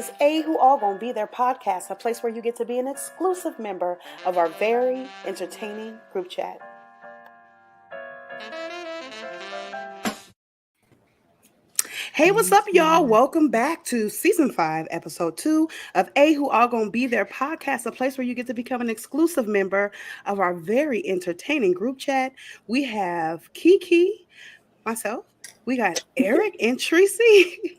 is A Who All Gonna Be Their podcast, a place where you get to be an exclusive member of our very entertaining group chat. Hey, what's up, y'all? Welcome back to Season 5, Episode 2 of A Who All Gonna Be Their podcast, a place where you get to become an exclusive member of our very entertaining group chat. We have Kiki, myself, we got Eric and Tracy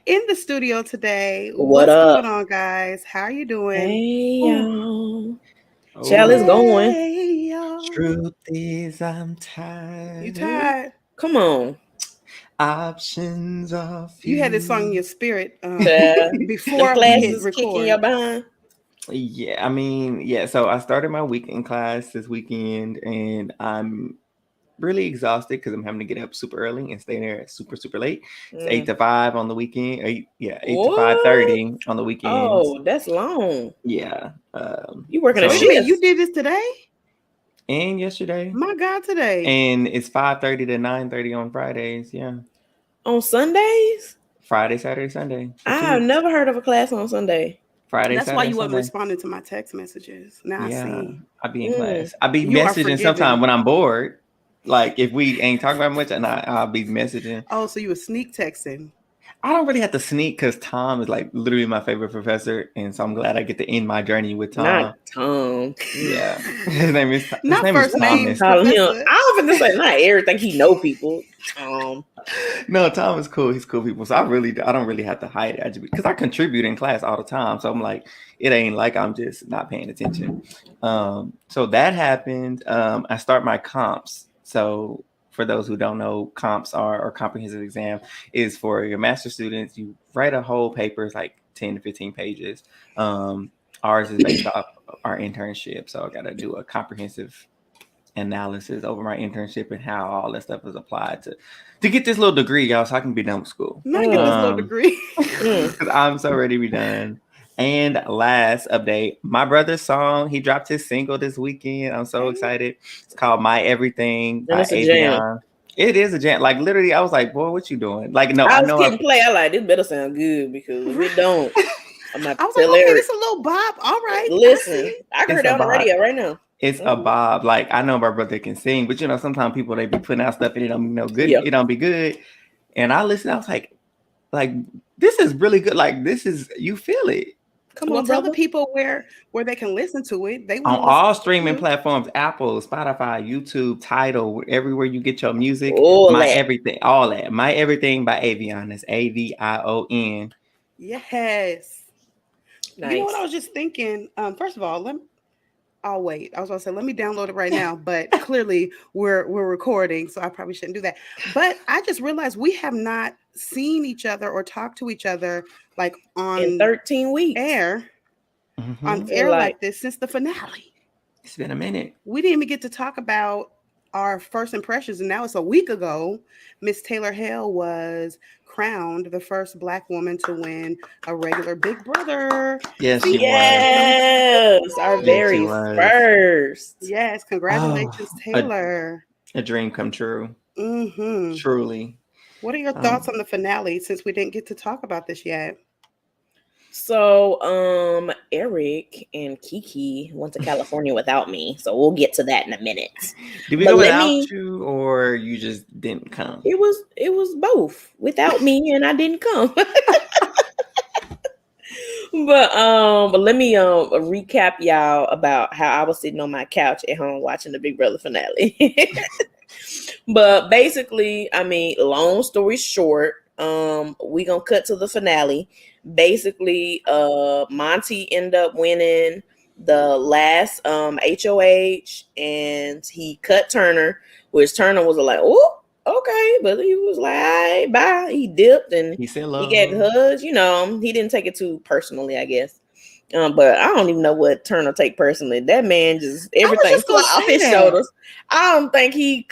in the studio today. What's going on, guys? How are you doing? Hey, y'all. Chell is going. Hey, y'all. Truth is, I'm tired. You tired? Come on. Options are few. You had this song in your spirit Before we hit classes record. kicking your behind. Yeah, so I started my weekend class this weekend, and I'm really exhausted because I'm having to get up super early and stay there super late. It's 8 to 5 on the weekend. 8 to 5:30 on the weekends. Oh, that's long. Yeah. You working a shift? You did this today? And yesterday. My God, today. And it's 5:30 to 9:30 on Fridays. Yeah. On Sundays? Friday, Saturday, Sunday. I've never heard of a class on Sunday. Friday, That's Saturday, why you wasn't Sunday. responding to my text messages. Now I see. I be in class. I be messaging sometimes when I'm bored. Like if we ain't talking about much, and I'll be messaging. Oh, so you were sneak texting? I don't really have to sneak because Tom is like literally my favorite professor, and so I'm glad I get to end my journey with Tom. Not Tom. Yeah, his name is not his first name. I don't think say not everything he know people. No, Tom is cool. He's cool people. So I don't really have to hide it because I contribute in class all the time. So I'm like, it ain't like I'm just not paying attention. So that happened. I start my comps. So for those who don't know, comps or comprehensive exam is for your master students. You write a whole paper, it's like 10 to 15 pages. Ours is based off our internship. So I got to do a comprehensive analysis over my internship and how all that stuff is applied to get this little degree, y'all, so I can be done with school. Not get this little degree. Because I'm so ready to be done. And last update, my brother's song, he dropped his single this weekend. I'm so excited. It's called My Everything by Azah. It is a jam. Like literally, I was like, boy, what you doing? Like, no, I know. Play. I like this better sound good because if it don't, I'm not. I was like, okay, it's a little bop. All right. Listen, I can hear it on the radio right now. It's a bob. Like I know my brother can sing, but sometimes people they be putting out stuff and it don't be no good. Yeah. It don't be good. And I listened. I was like this is really good. Like this is you feel it. Come on, tell the people where they can listen to it. They on all streaming platforms: Apple, Spotify, YouTube, Tidal, everywhere you get your music. Everything, all that. My Everything by Avion. That's Avion. Yes. Nice. You know what I was just thinking? First of all, I'll wait. I was going to say, let me download it right now, but clearly we're recording, so I probably shouldn't do that. But I just realized we have not seen each other or talked to each other like on 13 weeks on air like this since the finale. It's been a minute. We didn't even get to talk about our first impressions, and now it's a week ago. Miss Taylor Hale was crowned the first Black woman to win a regular Big Brother. Yes, she was. Our very first. Yes, congratulations, Taylor. A dream come true. Mm-hmm. Truly. What are your thoughts on the finale since we didn't get to talk about this yet? So, Eric and Kiki went to California without me, so we'll get to that in a minute. Did we go without you, or you just didn't come? It was both without me, and I didn't come. But let me recap y'all about how I was sitting on my couch at home watching the Big Brother finale. But basically, I mean, long story short, we gonna cut to the finale. Basically, Monty ended up winning the last HOH, and he cut Turner, which Turner was like, oh, okay, but he was like, all right, bye. He dipped and he said he gave hugs. He didn't take it too personally, I guess. But I don't even know what Turner take personally. That man just everything fly off his shoulders. I think he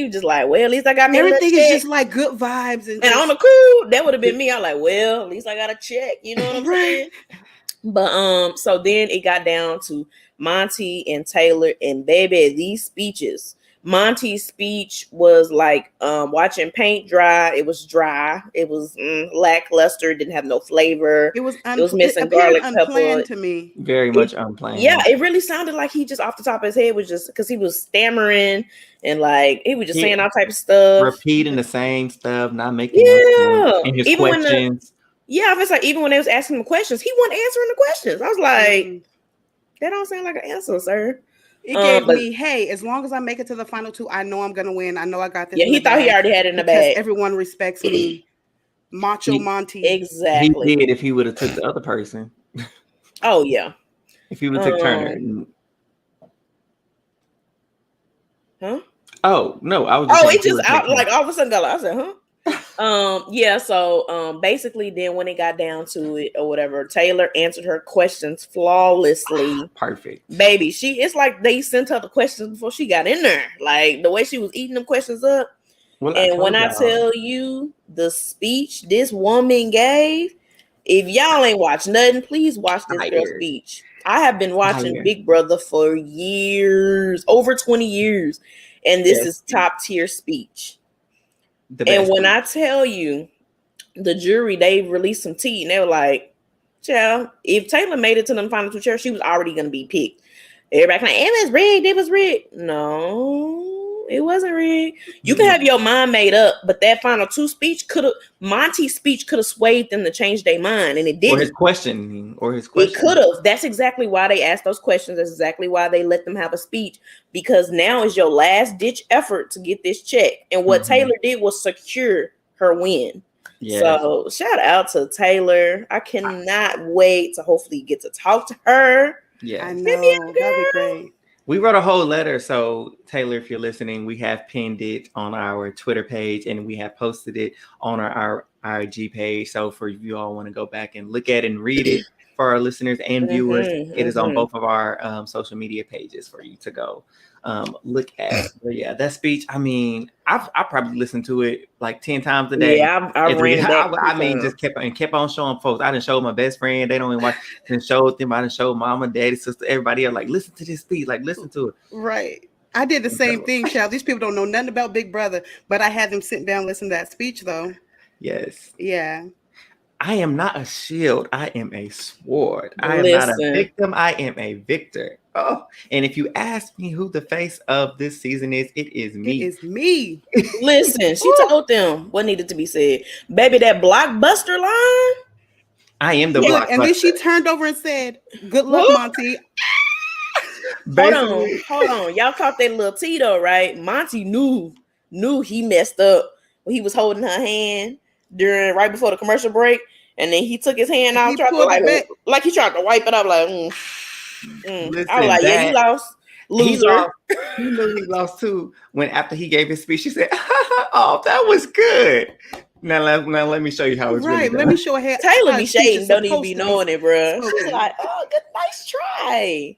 was just like, well, at least I got me everything is just like good vibes and on the cool. That would have been me. I'm like, well, at least I got a check. You know what I'm saying? But so then it got down to Monty and Taylor, and baby, these speeches. Monty's speech was like watching paint dry. It was dry. It was lackluster. Didn't have no flavor. It was missing garlic unplanned pepper. to me. Very much unplanned. Yeah, it really sounded like he just off the top of his head was just because he was stammering and like he was just saying all type of stuff, repeating the same stuff, not making no sense. And his even questions. I was like, even when they was asking him questions, he wasn't answering the questions. I was like, that don't sound like an answer, sir. It gave me, hey, as long as I make it to the final two, I know I'm gonna win. I know I got this. Yeah, he thought he already had it in the bag. Everyone respects me. Macho Monty. Exactly. He did if he would have took the other person. Oh yeah. If he would have took Turner. Huh? Oh no, I was. It just out like all of a sudden got like, I said, huh? Yeah, so basically then when it got down to it or whatever, Taylor answered her questions flawlessly. Perfect. Baby, it's like they sent her the questions before she got in there. Like the way she was eating them questions up. Well, and when I tell you the speech this woman gave, if y'all ain't watched nothing, please watch this girl's speech. I have been watching Big Brother for years, over 20 years, and this is top tier speech. And when I tell you, the jury, they released some tea and they were like, child, if Taylor made it to the final two chairs, she was already going to be picked. Everybody like, it was rigged, it was rigged. No, it wasn't rigged. You can have your mind made up, but that final two speech Monty's speech could have swayed them to change their mind, and it didn't. Or his question. It could have. That's exactly why they asked those questions. That's exactly why they let them have a speech, because now is your last ditch effort to get this check. And what Taylor did was secure her win. Yes. So shout out to Taylor. I cannot wait to hopefully get to talk to her. Yeah, I know. That'd be great. We wrote a whole letter. So Taylor, if you're listening, we have pinned it on our Twitter page and we have posted it on our IG page. So for you all want to go back and look at it and read it for our listeners and viewers, it is on both of our social media pages for you to go look at. But yeah, that speech, I mean, I probably listened to it like 10 times a day. Yeah, I ran back. I mean, just kept on showing folks. I didn't show my best friend. They don't even watch. I didn't show them. I didn't show mama, daddy, sister, everybody else. Like, listen to this speech. Like, listen to it. Right. I did the same thing, child. These people don't know nothing about Big Brother, but I had them sit down and listen to that speech, though. Yes. Yeah. I am not a shield. I am a sword. I am not a victim. I am a victor. Oh, and if you ask me who the face of this season is, it is me. It is me. Listen, she told them what needed to be said. Baby, that blockbuster line. I am the blockbuster. And then she turned over and said, good luck, Monty. Hold on. Y'all caught that little Tito, right? Monty knew he messed up when he was holding her hand right before the commercial break, and then he took his hand out, like he tried to wipe it up, like. Listen, I was like, yeah, he lost. Loser. He knew he lost too. When after he gave his speech, she said, "Oh, that was good." Now let me show you how it's right. Really let me show her. Taylor be shading, don't even be knowing it, bro. She's like, "Oh, good, nice try."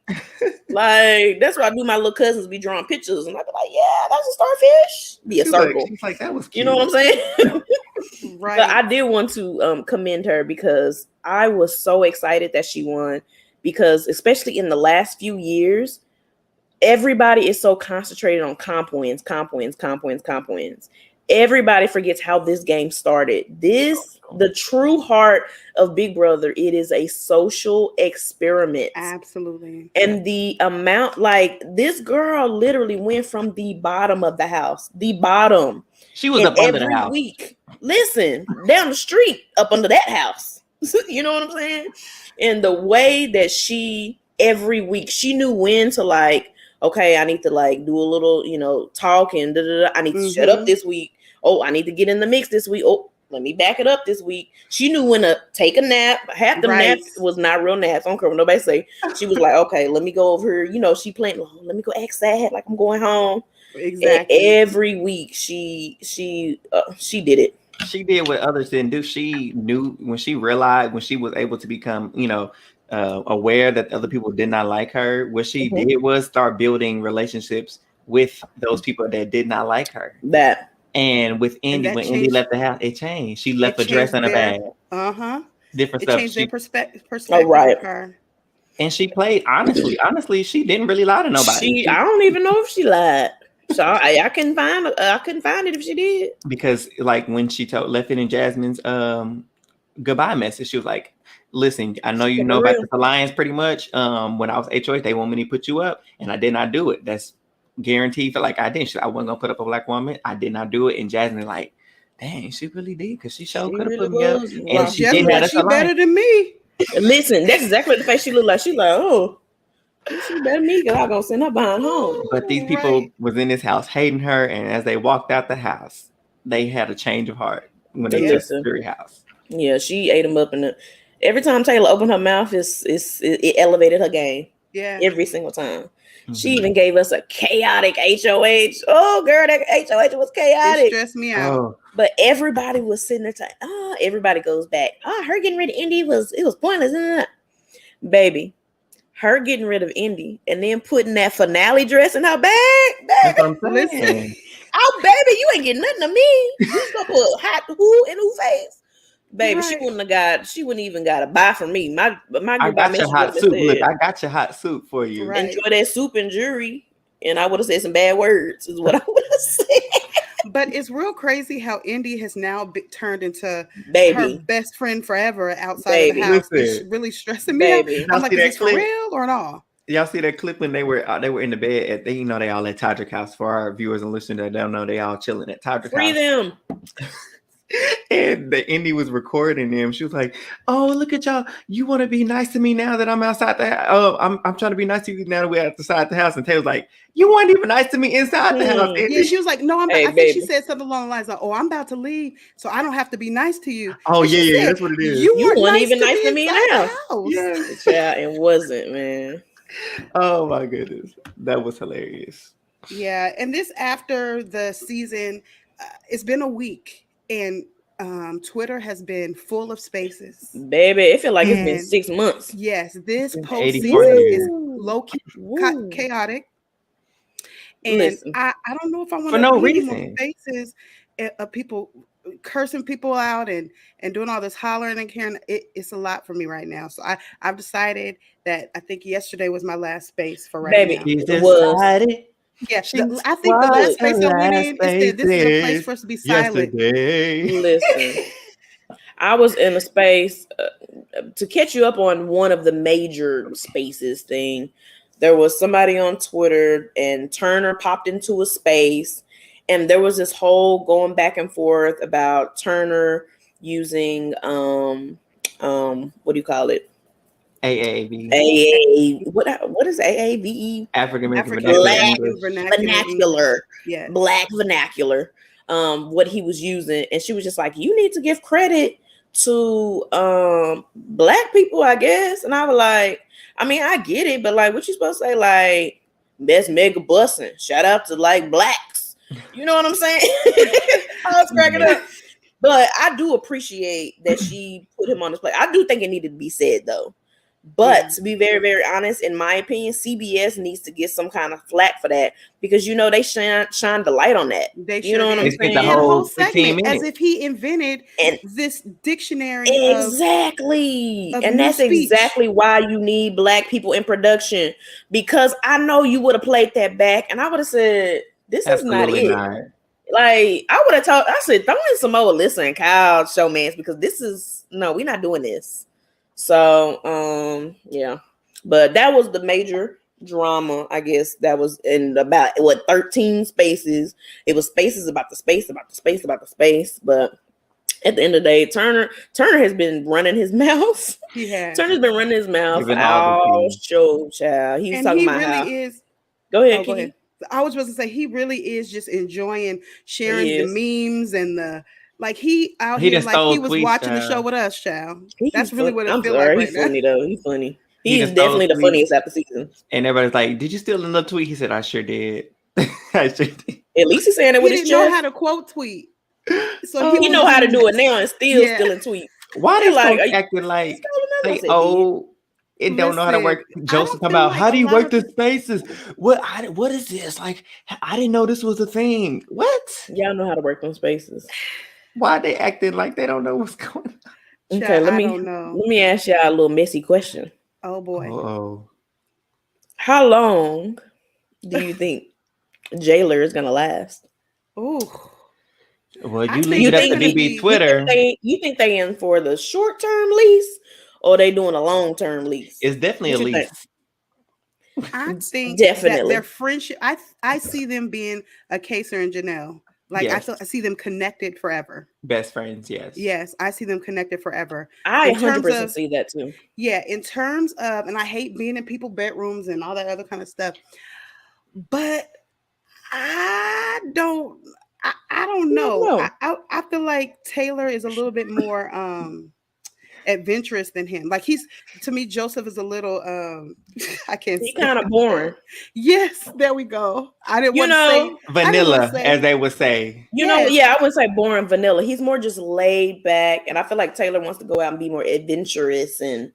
Like that's why I do. My little cousins be drawing pictures, and I be like, "Yeah, that's a starfish." Be a circle. She's like, that was cute. You know what I'm saying? Right. But I did want to commend her because I was so excited that she won. Because especially in the last few years, everybody is so concentrated on comp wins. Everybody forgets how this game started. The true heart of Big Brother, it is a social experiment. Absolutely. And the amount, like this girl literally went from the bottom of the house, the bottom. She was up under the house. Week, listen, down the street, up under that house. You know what I'm saying? And the way that every week, she knew when to like, okay, I need to like do a little, talk and I need to shut up this week. Oh, I need to get in the mix this week. Oh, let me back it up this week. She knew when to take a nap. Half the naps was not real naps. I don't care what nobody say. She was like, okay, let me go over here. She playing, let me go act sad like I'm going home. Exactly. And every week she did it. She did what others didn't do. She knew when she was able to become, aware that other people did not like her. What she did was start building relationships with those people that did not like her. And with Indy, when Indy left the house, it changed. She left a dress in a bag. Different stuff. It changed their perspective. Right. Of her. And she played honestly. Honestly, she didn't really lie to nobody. I don't even know if she lied. So I couldn't find it if she did. Because like when she left it in Jasmine's goodbye message, she was like, listen, I know you know about this alliance pretty much. When I was HOH, they want me to put you up, and I did not do it. That's guaranteed. For like I didn't. I wasn't gonna put up a black woman. I did not do it. And Jasmine like, dang, she really did, because she could have put me up. And she did that. She better than me. Listen, that's exactly the face she looked like. She like, oh, she better than me, because I'm gonna send her behind home. But these people was in this house hating her, and as they walked out the house, they had a change of heart when they left the jury house. Yeah, she ate them up, and every time Taylor opened her mouth, it elevated her game. Yeah, every single time. Mm-hmm. She even gave us a chaotic HOH. Oh, girl, that HOH was chaotic. It stressed me out. Oh. But everybody was sitting there saying, "Oh, everybody goes back. Oh, her getting rid of Indy was pointless." Baby, her getting rid of Indy and then putting that finale dress in her bag. That's what I'm saying. Oh, baby, you ain't getting nothing to me. You just gonna put hot who in who face? Baby, right. She wouldn't even got a buy from me. My I got your hot soup. Look, I got your hot soup for you. Right. Enjoy that soup and jury. And I would have said some bad words, is what I would have said. But it's real crazy how Indy has now turned into her best friend forever outside of the house. It's really stressing me out. I'm like, is this for real or not? Y'all see that clip when they were in the bed at they all at Todrick House. For our viewers and listeners that don't know, they all chilling at Todrick House. Free them. And the Indy was recording them. She was like, "Oh, look at y'all! You want to be nice to me now that I'm outside the house? Oh, I'm trying to be nice to you now that we're outside the house." And Taylor's like, "You weren't even nice to me inside the house." Yeah, she was like, "No, I think she said something along the lines of, "Oh, I'm about to leave, so I don't have to be nice to you." Oh, yeah, that's what it is. You weren't nice even nice to me now. Yeah, it wasn't, man. Oh my goodness, that was hilarious. Yeah, and this after the season, it's been a week. And Twitter has been full of spaces. Baby, it feels like it's been 6 months. Yes, this postseason is low-key chaotic. And I don't know if I want to be more spaces of people cursing people out and doing all this hollering and caring. It's a lot for me right now. So I've decided that I think yesterday was my last space for right now. It was. Yeah, I think the last place I went in, it said this is a place for us to be silent. Listen, I was in a space to catch you up on one of the major spaces thing. There was somebody on Twitter and Turner popped into a space, and there was this whole going back and forth about Turner using what do you call it? AAV. What is AAVE? African vernacular. Yeah. Black vernacular. What he was using, and she was just like, "You need to give credit to black people, I guess." And I was like, I mean, I get it, but like, what you supposed to say? Like, that's mega bussin'. Shout out to like blacks. You know what I'm saying? I was cracking up. But I do appreciate that she put him on this play. I do think it needed to be said though. But to be very, very honest, in my opinion, CBS needs to get some kind of flack for that, because they shine the light on that. You know what I'm saying? The whole segment, as if he invented this dictionary. Exactly. And that's exactly why you need black people in production, because I know you would have played that back and I would have said, this is not it. Like, I would have told, I said, throw in some more Alyssa and Kyle showmans, because we're not doing this. So, yeah, but that was the major drama, I guess. That was in about 13 spaces. It was spaces about the space, about the space, about the space. But at the end of the day, Turner has been running his mouth. He has. Turner's been running his mouth all show, child. He's talking about how. Go ahead, Kiki. I was supposed to say he really is just enjoying sharing the memes and the. Like he out here, like he was watching the show with us, child. That's really what it feels like. He's funny though. He's funny. He's definitely the funniest after season. And everybody's like, "Did you steal another tweet?" He said, "I sure did." I sure did. At least he's saying it with his chest. He didn't know how to quote tweet, so he know how to do it now and still stealing tweets. Why they like acting like they it don't know how to work? Joseph come out. How do you work the spaces? What is this? Like, I didn't know this was a thing. What? Y'all know how to work those spaces. Why are they acting like they don't know what's going on? Okay, let me ask y'all a little messy question. Oh boy. Oh. How long do you think jailer is gonna last. Ooh. Well, I you think leave it it's up to gonna BB be- Twitter. You think they in for the short term lease, or they doing a long term lease? It's definitely a What you think? lease. I think that Definitely. their friendship. I see them being a Kaser and Janelle. Like Yes. I see them connected forever. Best friends, yes. Yes, I see them connected forever. I In terms 100% of see that too. yeah, in terms of, and I hate being in people's bedrooms and all that other kind of stuff, but I don't. I don't know. No. I feel like Taylor is a little bit more adventurous than him. Like he's to me, Joseph is a little I can't He say kind of boring. yes, there we go. I didn't You want to say know, Vanilla, as they would say. You know, Yes. yeah, I wouldn't say boring vanilla. He's more just laid back, and I feel like Taylor wants to go out and be more adventurous and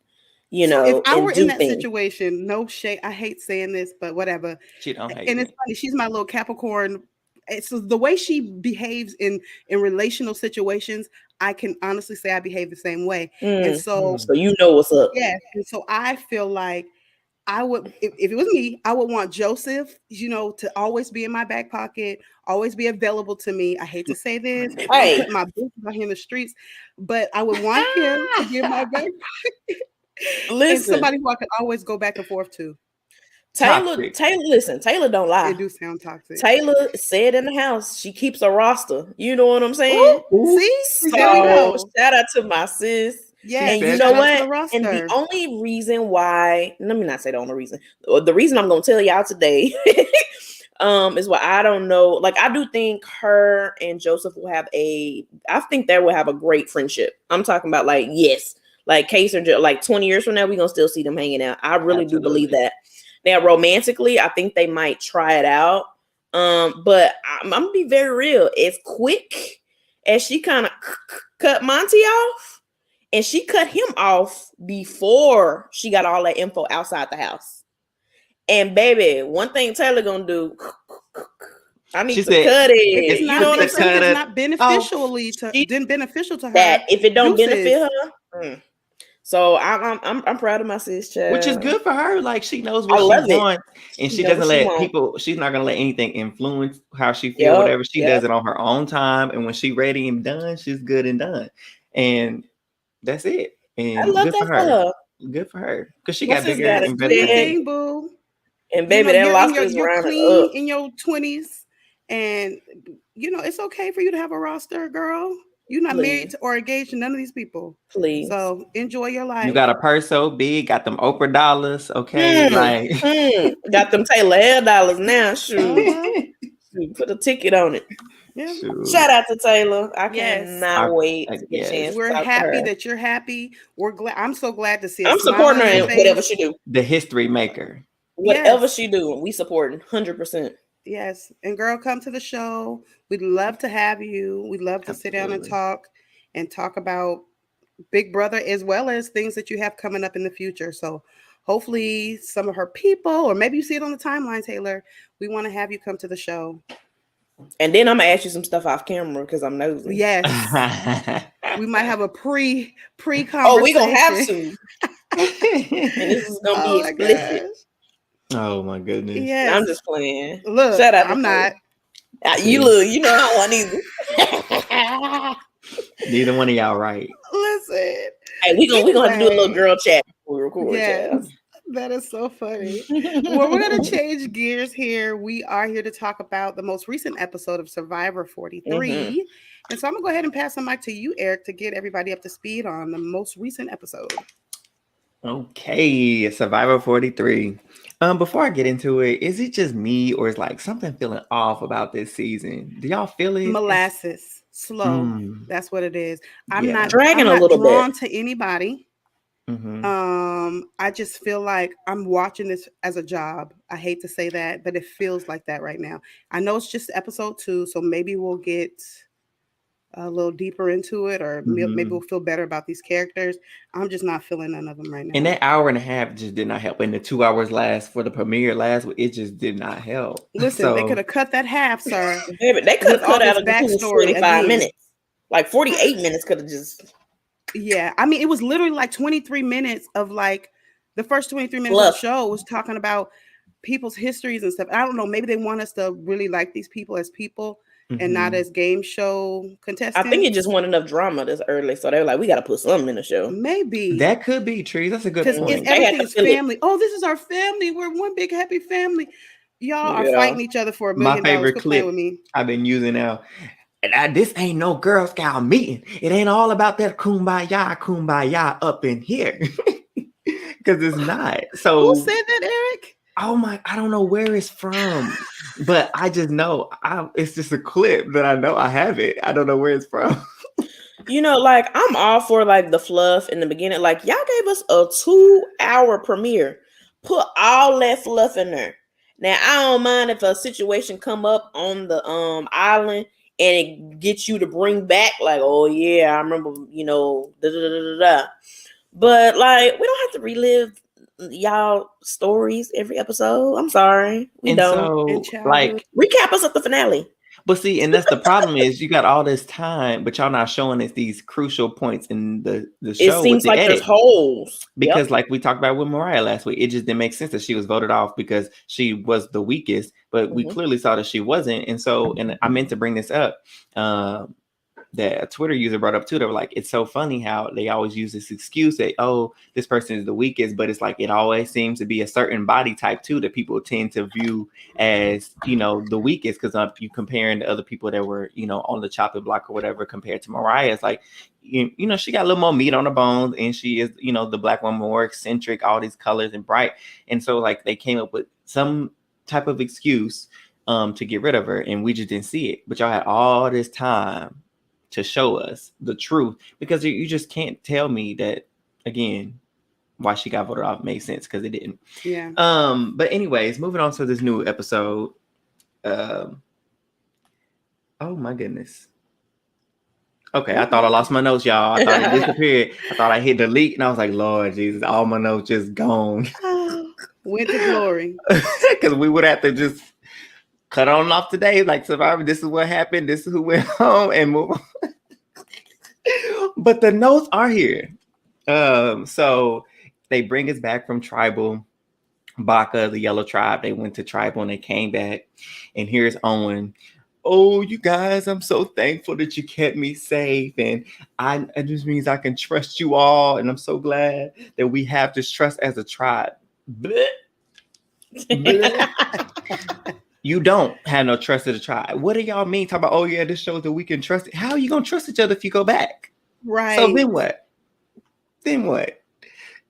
So if I and were do in that things. situation, no shade. I hate saying this, but whatever. She don't hate And it. it's funny. She's my little Capricorn. It's the way she behaves in relational situations. I can honestly say I behave the same way. And so So you know what's up. yes, and so I feel like I would, if it was me, I would want Joseph, to always be in my back pocket, always be available to me. I hate to say this, I'm Hey, putting my boots out here in the streets, but I would want him to be in my back pocket and listen, somebody who I could always go back and forth to. Taylor, Toxic. listen, Taylor don't lie. It do sound toxic. Taylor said in the house she keeps a roster. You know what I'm saying? Ooh, see, So there we go. shout out to my sis. Yes, And you said know shout out to the what? And the roster. only reason why, let me not say the only reason. The reason I'm gonna tell y'all today is what I don't know. Like I do think her and Joseph will have I think they will have a great friendship. I'm talking about like, yes, like Case or like 20 years from now, we're gonna still see them hanging out. I really do believe that. Now, romantically, I think they might try it out. But I'm gonna be very real. As quick as she kind of cut Monty off, and she cut him off before she got all that info outside the house. And baby, one thing Taylor gonna do, I need to cut it. If it's You know what I'm saying? It's not beneficial to her. That if it don't deuces. benefit her. So I'm proud of my sis, child. Which is good for her. Like she knows what she wants, and she doesn't let people. She's not gonna let anything influence how she feels. Whatever she does it on her own time, and when she's ready and done, she's good and done, and that's it. And I love that for her. Good for her because she got bigger and better thing, boo. And baby, that lobster is you're rounded clean up in your 20s, and it's okay for you to have a roster, girl. You're not married to or engaged to none of these people. Please. So enjoy your life. You got a purse so big, got them Oprah dollars, okay? Got them Taylor Hale dollars now. Shoot. Put a ticket on it. Yeah. Shout out to Taylor. I cannot wait to get a chance. We're happy that you're happy. We're glad. I'm so glad to see. I'm supporting her in whatever she do. The history maker. Whatever she do, we supporting 100%. Yes, and girl, come to the show. We'd love to have you. We'd love to sit down and talk about Big Brother as well as things that you have coming up in the future. So hopefully some of her people, or maybe you see it on the timeline, Taylor. We want to have you come to the show. And then I'm gonna ask you some stuff off camera because I'm nosy. Yes. We might have a pre conversation. Oh, we gonna have to. And this is gonna be explicit. Gosh. Oh my goodness. Yes. I'm just playing. Look, shout out. I'm not. You look, you know I want either. Neither one of y'all right. Listen. Hey, we gonna have to do a little girl chat before we record. Yes. That is so funny. Well, we're going to change gears here. We are here to talk about the most recent episode of Survivor 43. Mm-hmm. And so I'm going to go ahead and pass the mic to you, Eric, to get everybody up to speed on the most recent episode. Okay, Survivor 43. Before I get into it, is it just me or is like something feeling off about this season? Do y'all feel it? Molasses. Slow. That's what it is. I'm not dragging a little drawn bit to anybody. Mm-hmm. I just feel like I'm watching this as a job. I hate to say that, but it feels like that right now. I know it's just episode 2, so maybe we'll get a little deeper into it, or maybe we'll feel better about these characters. I'm just not feeling none of them right now. And that hour and a half just did not help. And the 2 hours last for the premiere last week, it just did not help. Listen, they could have cut that half, sir. Yeah, but they could have cut out of the 45 minutes. Like 48 minutes could have just. Yeah, I mean, it was literally like 23 minutes of like the first 23 minutes of the show was talking about people's histories and stuff. I don't know. Maybe they want us to really like these people as people and not as game show contestants. I think it just wasn't enough drama this early, so they were like, we got to put something in the show. Maybe that could be Trees. That's a good because point. everything is family. Oh, this is our family. We're one big happy family. Y'all are fighting each other for $1 million. My favorite clip with me. I've been using now. This ain't no Girl Scout meeting. It ain't all about that kumbaya up in here. Because it's not. So who said that, Eric? Oh my, I don't know where it's from, but I just know it's just a clip that I know I have it. I don't know where it's from. You know, like I'm all for like the fluff in the beginning. Like y'all gave us a 2-hour premiere. Put all that fluff in there. Now I don't mind if a situation come up on the island and it gets you to bring back like, oh yeah, I remember, you know, da da da da da. But like we don't have to relive y'all stories every episode. I'm sorry, we and don't. So, like, recap us at the finale. But see, and that's the problem is you got all this time, but y'all not showing us these crucial points in the show. It seems like there's holes. Because like we talked about with Mariah last week, it just didn't make sense that she was voted off because she was the weakest, but we clearly saw that she wasn't. And so, and I meant to bring this up, that a Twitter user brought up too. They were like, it's so funny how they always use this excuse that, oh, this person is the weakest, but it's like it always seems to be a certain body type too that people tend to view as, you know, the weakest, because if you comparing to other people that were, you know, on the chopping block or whatever compared to Mariah, it's like, you know, she got a little more meat on the bones, and she is, you know, the black woman, more eccentric, all these colors and bright. And so like they came up with some type of excuse to get rid of her, and we just didn't see it. But y'all had all this time to show us the truth, because you just can't tell me that, again, why she got voted off made sense, because it didn't. Yeah. But anyways, moving on to this new episode. Oh my goodness. Okay, I thought I lost my notes, y'all. I thought it disappeared. I thought I hit delete, and I was like, Lord Jesus, all my notes just gone. Went to glory. Because we would have to just cut on off today, like Survivor. This is what happened. This is who went home, and move on. But the notes are here. So they bring us back from Tribal. Baka, the Yellow Tribe, they went to Tribal and they came back. And here's Owen. Oh, you guys, I'm so thankful that you kept me safe. And it just means I can trust you all. And I'm so glad that we have this trust as a tribe. Blech. Blech. You don't have no trust as a tribe. What do y'all mean? Talk about, oh yeah, this shows that we can trust it. How are you gonna trust each other if you go back? Right. So then what? Then what?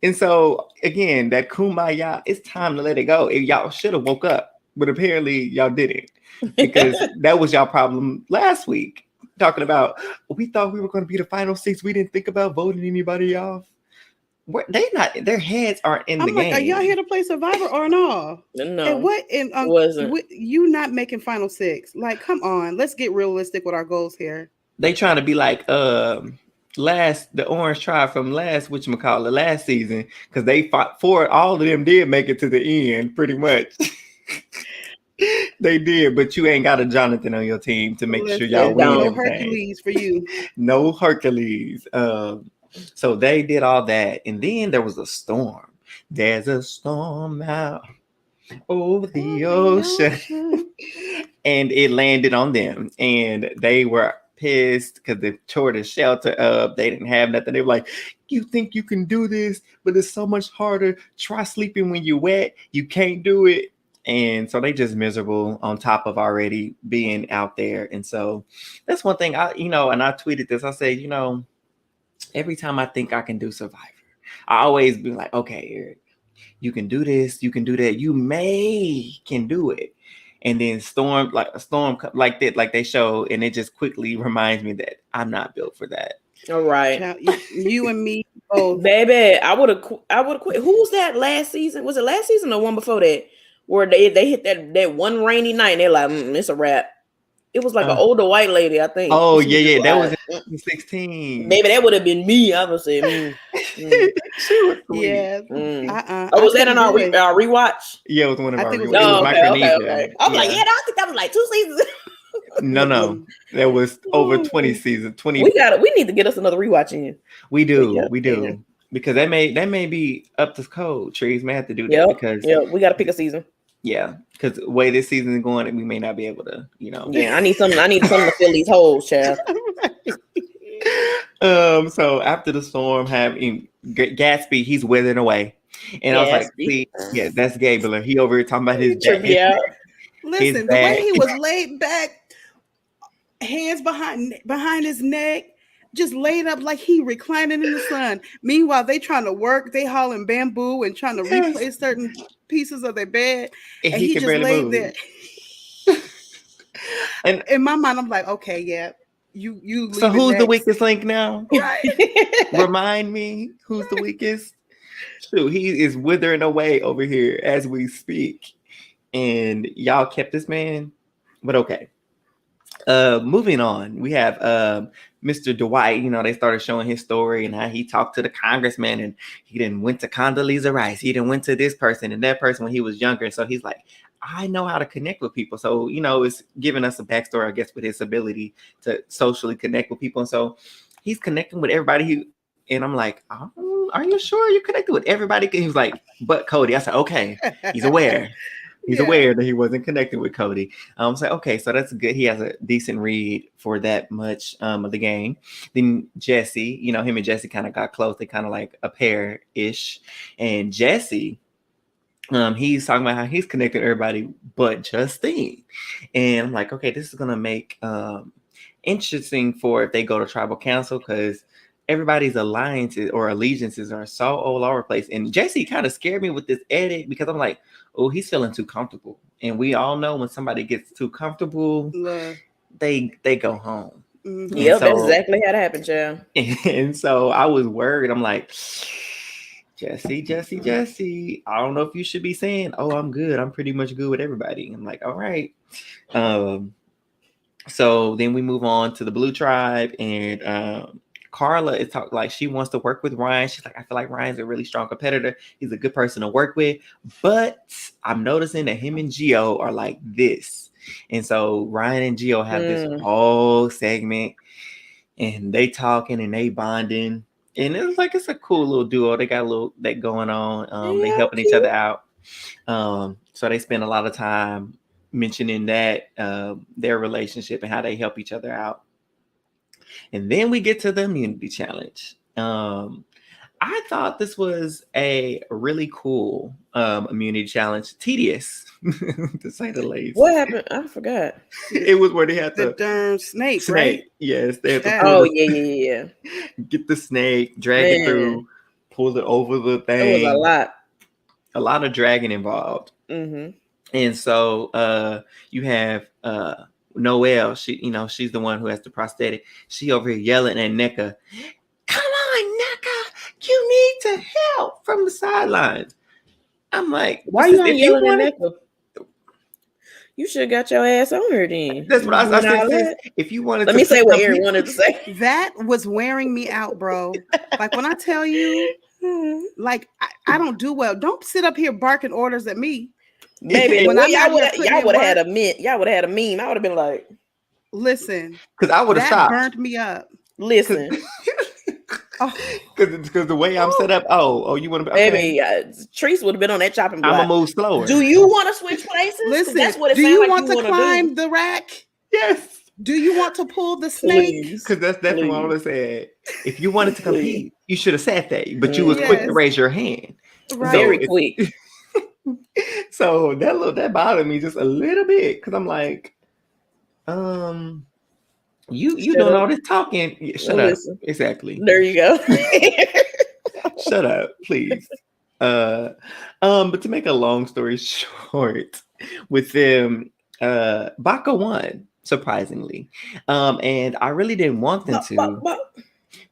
And so again, that kumbaya, it's time to let it go. Y'all should have woke up, but apparently y'all didn't, because that was y'all problem last week. Talking about, we thought we were going to be the final 6. We didn't think about voting anybody off. They not, their heads aren't in the game. Are y'all here to play Survivor or no? No. And what? And wasn't. You not making final 6? Like, come on, let's get realistic with our goals here. They trying to be like the Orange Tribe from last season, because they fought for it. All of them did make it to the end, pretty much. They did, but you ain't got a Jonathan on your team to make sure y'all win. No Hercules for you. No Hercules. So they did all that, and then there was a storm. There's a storm out over the ocean, and it landed on them, and they were pissed because they tore the shelter up. They didn't have nothing. They were like, you think you can do this, but it's so much harder. Try sleeping when you're wet. You can't do it. And so they just miserable on top of already being out there. And so that's one thing and I tweeted this. I said, every time I think I can do Survivor, I always be like, okay, Eric, you can do this, you can do that. You can do it. And then a storm like that, like they show, and it just quickly reminds me that I'm not built for that. All right. Now, you and me both. Baby, I would have quit. Who was that last season? Was it last season or one before that? Where they hit that one rainy night and they're like, it's a wrap. It was like an older white lady, I think. Oh, yeah. That was in 2016. Maybe that would have been me. I would say, She was sweet. Yeah. Oh, was that in our rewatch? Yeah, it was one of our rewatches. Okay. I was like, yeah, I think that was like 2 seasons. No. That was over 20 seasons. 20. We need to get us another rewatch in. We do. Because that may be up to code. Trees may have to do that because we got to pick a season. Yeah, because the way this season is going, we may not be able to, Yeah, I need something to fill these holes, child. So after the storm, Gatsby, he's withering away, and I was like, Gatsby. "See, yeah, that's Gabler. He over here talking about his Trip back, me out. Listen, the way he was laid back, hands behind his neck, just laid up like he reclining in the sun. Meanwhile, they trying to work, they hauling bamboo and trying to replace certain pieces of their bed, and he can just barely laid move. there. And in my mind, I'm like, okay, yeah, you. So who's the weakest link now? Right. Remind me, who's the weakest? Shoot, he is withering away over here as we speak, and y'all kept this man. But okay. Moving on, we have Mr. Dwight. They started showing his story and how he talked to the congressman, and he didn't went to Condoleezza Rice. He didn't went to this person and that person when he was younger. So he's like, I know how to connect with people. So it's giving us a backstory, I guess, with his ability to socially connect with people. And so he's connecting with everybody. And I'm like, oh, are you sure you're connected with everybody? He was like, but Cody. I said, okay, he's aware. He's aware that he wasn't connected with Cody. I was like, okay, so that's good. He has a decent read for that much of the game. Then Jesse, him and Jesse kind of got close. They kind of like a pair-ish. And Jesse, he's talking about how he's connected to everybody but Justine. And I'm like, okay, this is going to make interesting for if they go to tribal council, because everybody's alliances or allegiances are so all over the place. And Jesse kind of scared me with this edit because I'm like, oh, he's feeling too comfortable. And we all know when somebody gets too comfortable, they go home. Mm-hmm. Yep, that's exactly how that happened, child. And so I was worried. I'm like, Jesse, I don't know if you should be saying, oh, I'm good. I'm pretty much good with everybody. I'm like, all right. So then we move on to the Blue Tribe, and Carla is talking like she wants to work with Ryan. She's like, I feel like Ryan's a really strong competitor. He's a good person to work with. But I'm noticing that him and Gio are like this. And so Ryan and Gio have this whole segment, and they talking and they bonding. And it's a cool little duo. They got a little that going on. They helping each other out. So they spend a lot of time mentioning that their relationship and how they help each other out. And then we get to the immunity challenge. I thought this was a really cool immunity challenge. Tedious, to say the least. What happened? I forgot. It was where they had the darn snake, right? Yes, they had to pull yeah. Get the snake, drag it through, pull it over the thing. It was a lot of dragging involved. Mm-hmm. And so you have Noelle. She's the one who has the prosthetic. She over here yelling at NECA, come on, NECA, you need to help, from the sidelines. I'm like, why you yelling at NECA? You should have got your ass on her then. That's what I said. If you wanted Let me say what Eric wanted to say. That was wearing me out, bro. Like when I tell you, like I don't do well. Don't sit up here barking orders at me. Maybe when y'all would have had a meme. Y'all would have had a meme. I would have been like, listen, because I would have stopped. Burnt me up. Listen, because the way I'm set up. Oh, you want to? Okay. Maybe Treese would have been on that chopping block. I'm gonna move slower. Do you want to switch places? Listen, that's what it do you like want you to climb the rack? Yes. Do you want to pull the snake? Because that's definitely what I would have said. If you wanted to compete, you should have said that. But you was quick to raise your hand. Right. Very quick. So that bothered me just a little bit, because I'm like, you doing all this talking. Shut up. Listen. Exactly. There you go. Shut up, please. But to make a long story short, with them, Baca won, surprisingly. And I really didn't want them to.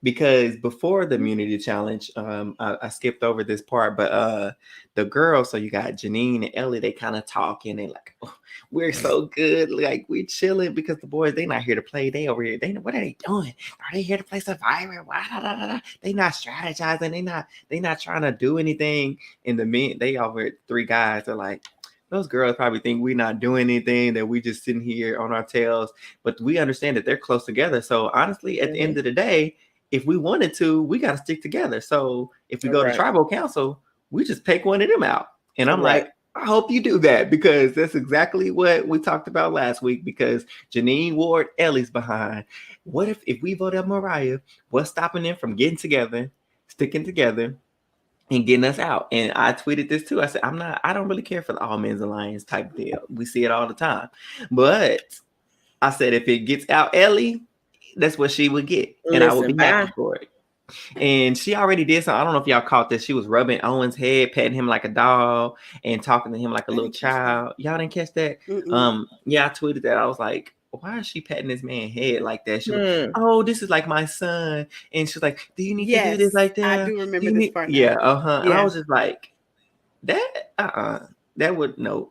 Because before the immunity challenge, I skipped over this part, but the girls, so you got Janine and Ellie, they kind of talking and like, oh, we're so good, like we're chilling, because the boys, they not here to play, they over here, what are they doing? Are they here to play Survivor? They not strategizing, they not trying to do anything. And the men, they over three guys are like, those girls probably think we're not doing anything, that we just sitting here on our tails, but we understand that they're close together. So honestly, at the end of the day, if we wanted to, we got to stick together. So if we go to tribal council, we just take one of them out. And I'm like, I hope you do that because that's exactly what we talked about last week. Because Janine Ward Ellie's behind. What if we vote out Mariah? What's stopping them from getting together, sticking together, and getting us out? And I tweeted this too. I said, I don't really care for the all men's alliance type deal. We see it all the time. But I said, if it gets out Ellie, that's what she would get. And I would be happy for it. And she already did something. I don't know if y'all caught this. She was rubbing Owen's head, petting him like a dog, and talking to him like a little child. Y'all didn't catch that? Yeah, I tweeted that. I was like, why is she petting this man's head like that? She was, oh, this is like my son. And she's like, do you need to do this like that? I do remember this part now. Yeah, And I was just like, that would no.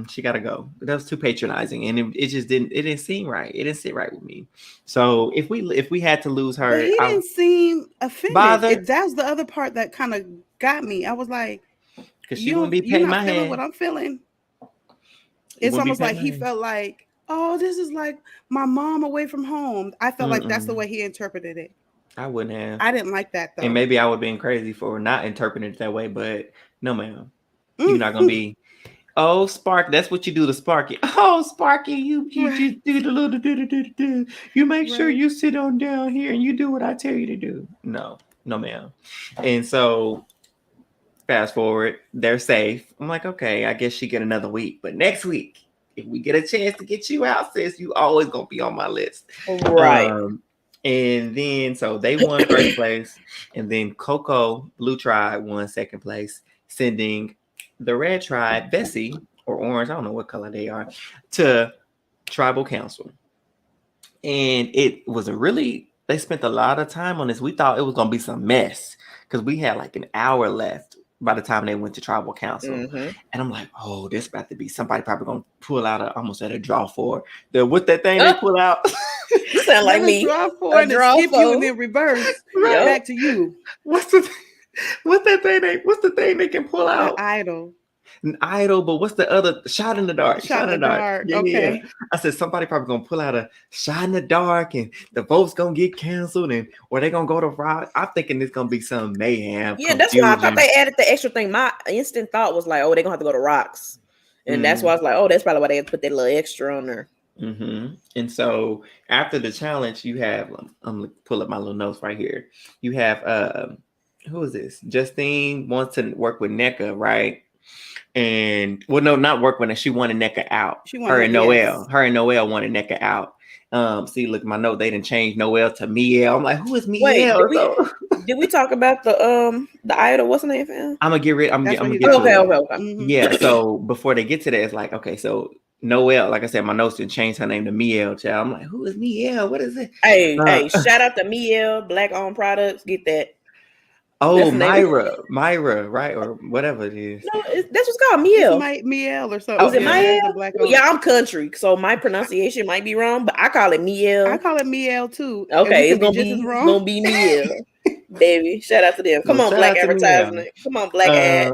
She gotta go. That was too patronizing, and it just didn't seem right. It didn't sit right with me. So if we had to lose her, but he didn't seem offended. Bothered. That was the other part that kind of got me. I was like, because she wouldn't be paying my head. What I'm feeling. It's almost like he felt like, oh, this is like my mom away from home. I felt like that's the way he interpreted it. I wouldn't have. I didn't like that though. And maybe I would have been crazy for not interpreting it that way, but no, ma'am. You're not gonna be. Oh, Spark, that's what you do to Sparky. Oh, Sparky, you just do the little do. You make sure you sit on down here and you do what I tell you to do. No, ma'am. And so fast forward, they're safe. I'm like, okay, I guess she get another week. But next week, if we get a chance to get you out, sis, you always gonna be on my list. Right. And then so they won first place, and then Coco Blue Tribe won second place, sending the red tribe, Vesi, or orange, I don't know what color they are, to tribal council. And it was they spent a lot of time on this. We thought it was going to be some mess because we had like an hour left by the time they went to tribal council. And I'm like, oh, this about to be somebody probably going to pull out almost at a draw for what's that thing they pull out? You sound like me. Draw for and skip you and then reverse back to you. What's the thing they can pull out? An idol, but what's the other? Shot in the dark. Shot in the dark. Yeah, okay. Yeah. I said somebody probably gonna pull out a shot in the dark, and the vote's gonna get canceled, or they gonna go to rock. I'm thinking it's gonna be some mayhem. Yeah, that's why I thought they added the extra thing. My instant thought was like, oh, they're gonna have to go to rocks, and that's why I was like, oh, that's probably why they had to put that little extra on there. And so after the challenge, you have I'm gonna pull up my little notes right here. You have who is this? Justine wants to work with NECA, right? And not work with her. She wanted NECA out. Her and Noelle wanted NECA out. See, look, my note, they didn't change Noelle to Miel. I'm like, who is Miel? Wait, did we talk about the idol? What's the name of him? I'm gonna get rid. Okay. Yeah. So before they get to that, it's like, okay, so Noelle, like I said, my notes didn't change her name to Miel. Child, I'm like, who is Miel? What is it? Hey, shout out to Miel, Black-owned products. Get that. Oh, Myra, right? Or whatever it is. No, that's what's called Miel. Miel or something. Oh, is it Miel? Well, yeah, I'm country, so my pronunciation might be wrong, but I call it Miel. I call it Miel too. Okay, it's gonna be Miel. Baby, shout out to them. Come on, Black advertisement. Come on, Black ad.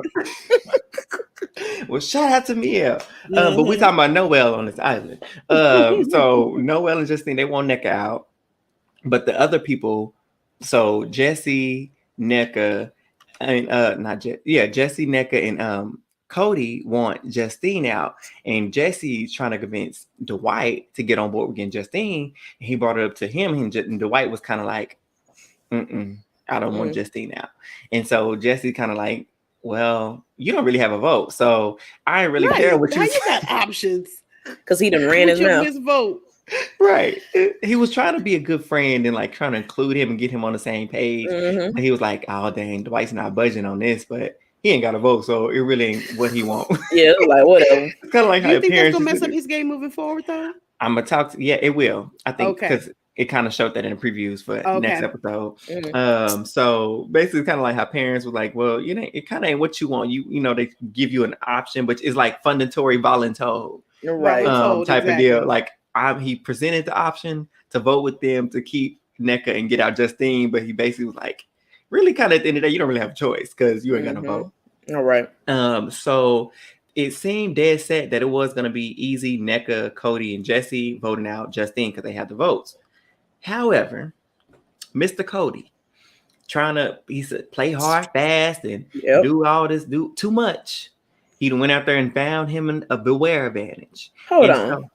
Well, shout out to Miel. But we're talking about Noelle on this island. So Noelle and Justine, they want NECA out. But the other people, so Jesse, NECA, and Jesse, NECA, and Cody want Justine out. And Jesse's trying to convince Dwight to get on board with getting Justine. And he brought it up to him, and Dwight was kind of like, I don't want Justine out. And so Jesse kind of like, well, you don't really have a vote, so I ain't really care what you got options. Because he done ran his mouth. Vote. Right. He was trying to be a good friend and like trying to include him and get him on the same page. And he was like, oh, dang, Dwight's not budging on this, but he ain't got a vote, so it really ain't what he want. Yeah, like whatever. It's kind of like how you think that's gonna mess up his game moving forward, though? I'm gonna talk to, it will. I think because it kind of showed that in the previews for next episode. So basically kind of like how parents were like, well, it kind of ain't what you want. They give you an option, but it's like fundatory voluntold. Right. Type of deal. Like he presented the option to vote with them to keep NECA and get out Justine, but he basically was like, really kind of at the end of the day, you don't really have a choice because you ain't gonna vote. All right. So it seemed dead set that it was going to be easy. NECA, Cody, and Jesse voting out Justine because they had the votes. However, Mr. Cody he said play hard, fast, and do all this, do too much. he went out there and found him a beware bandage. Hold And on.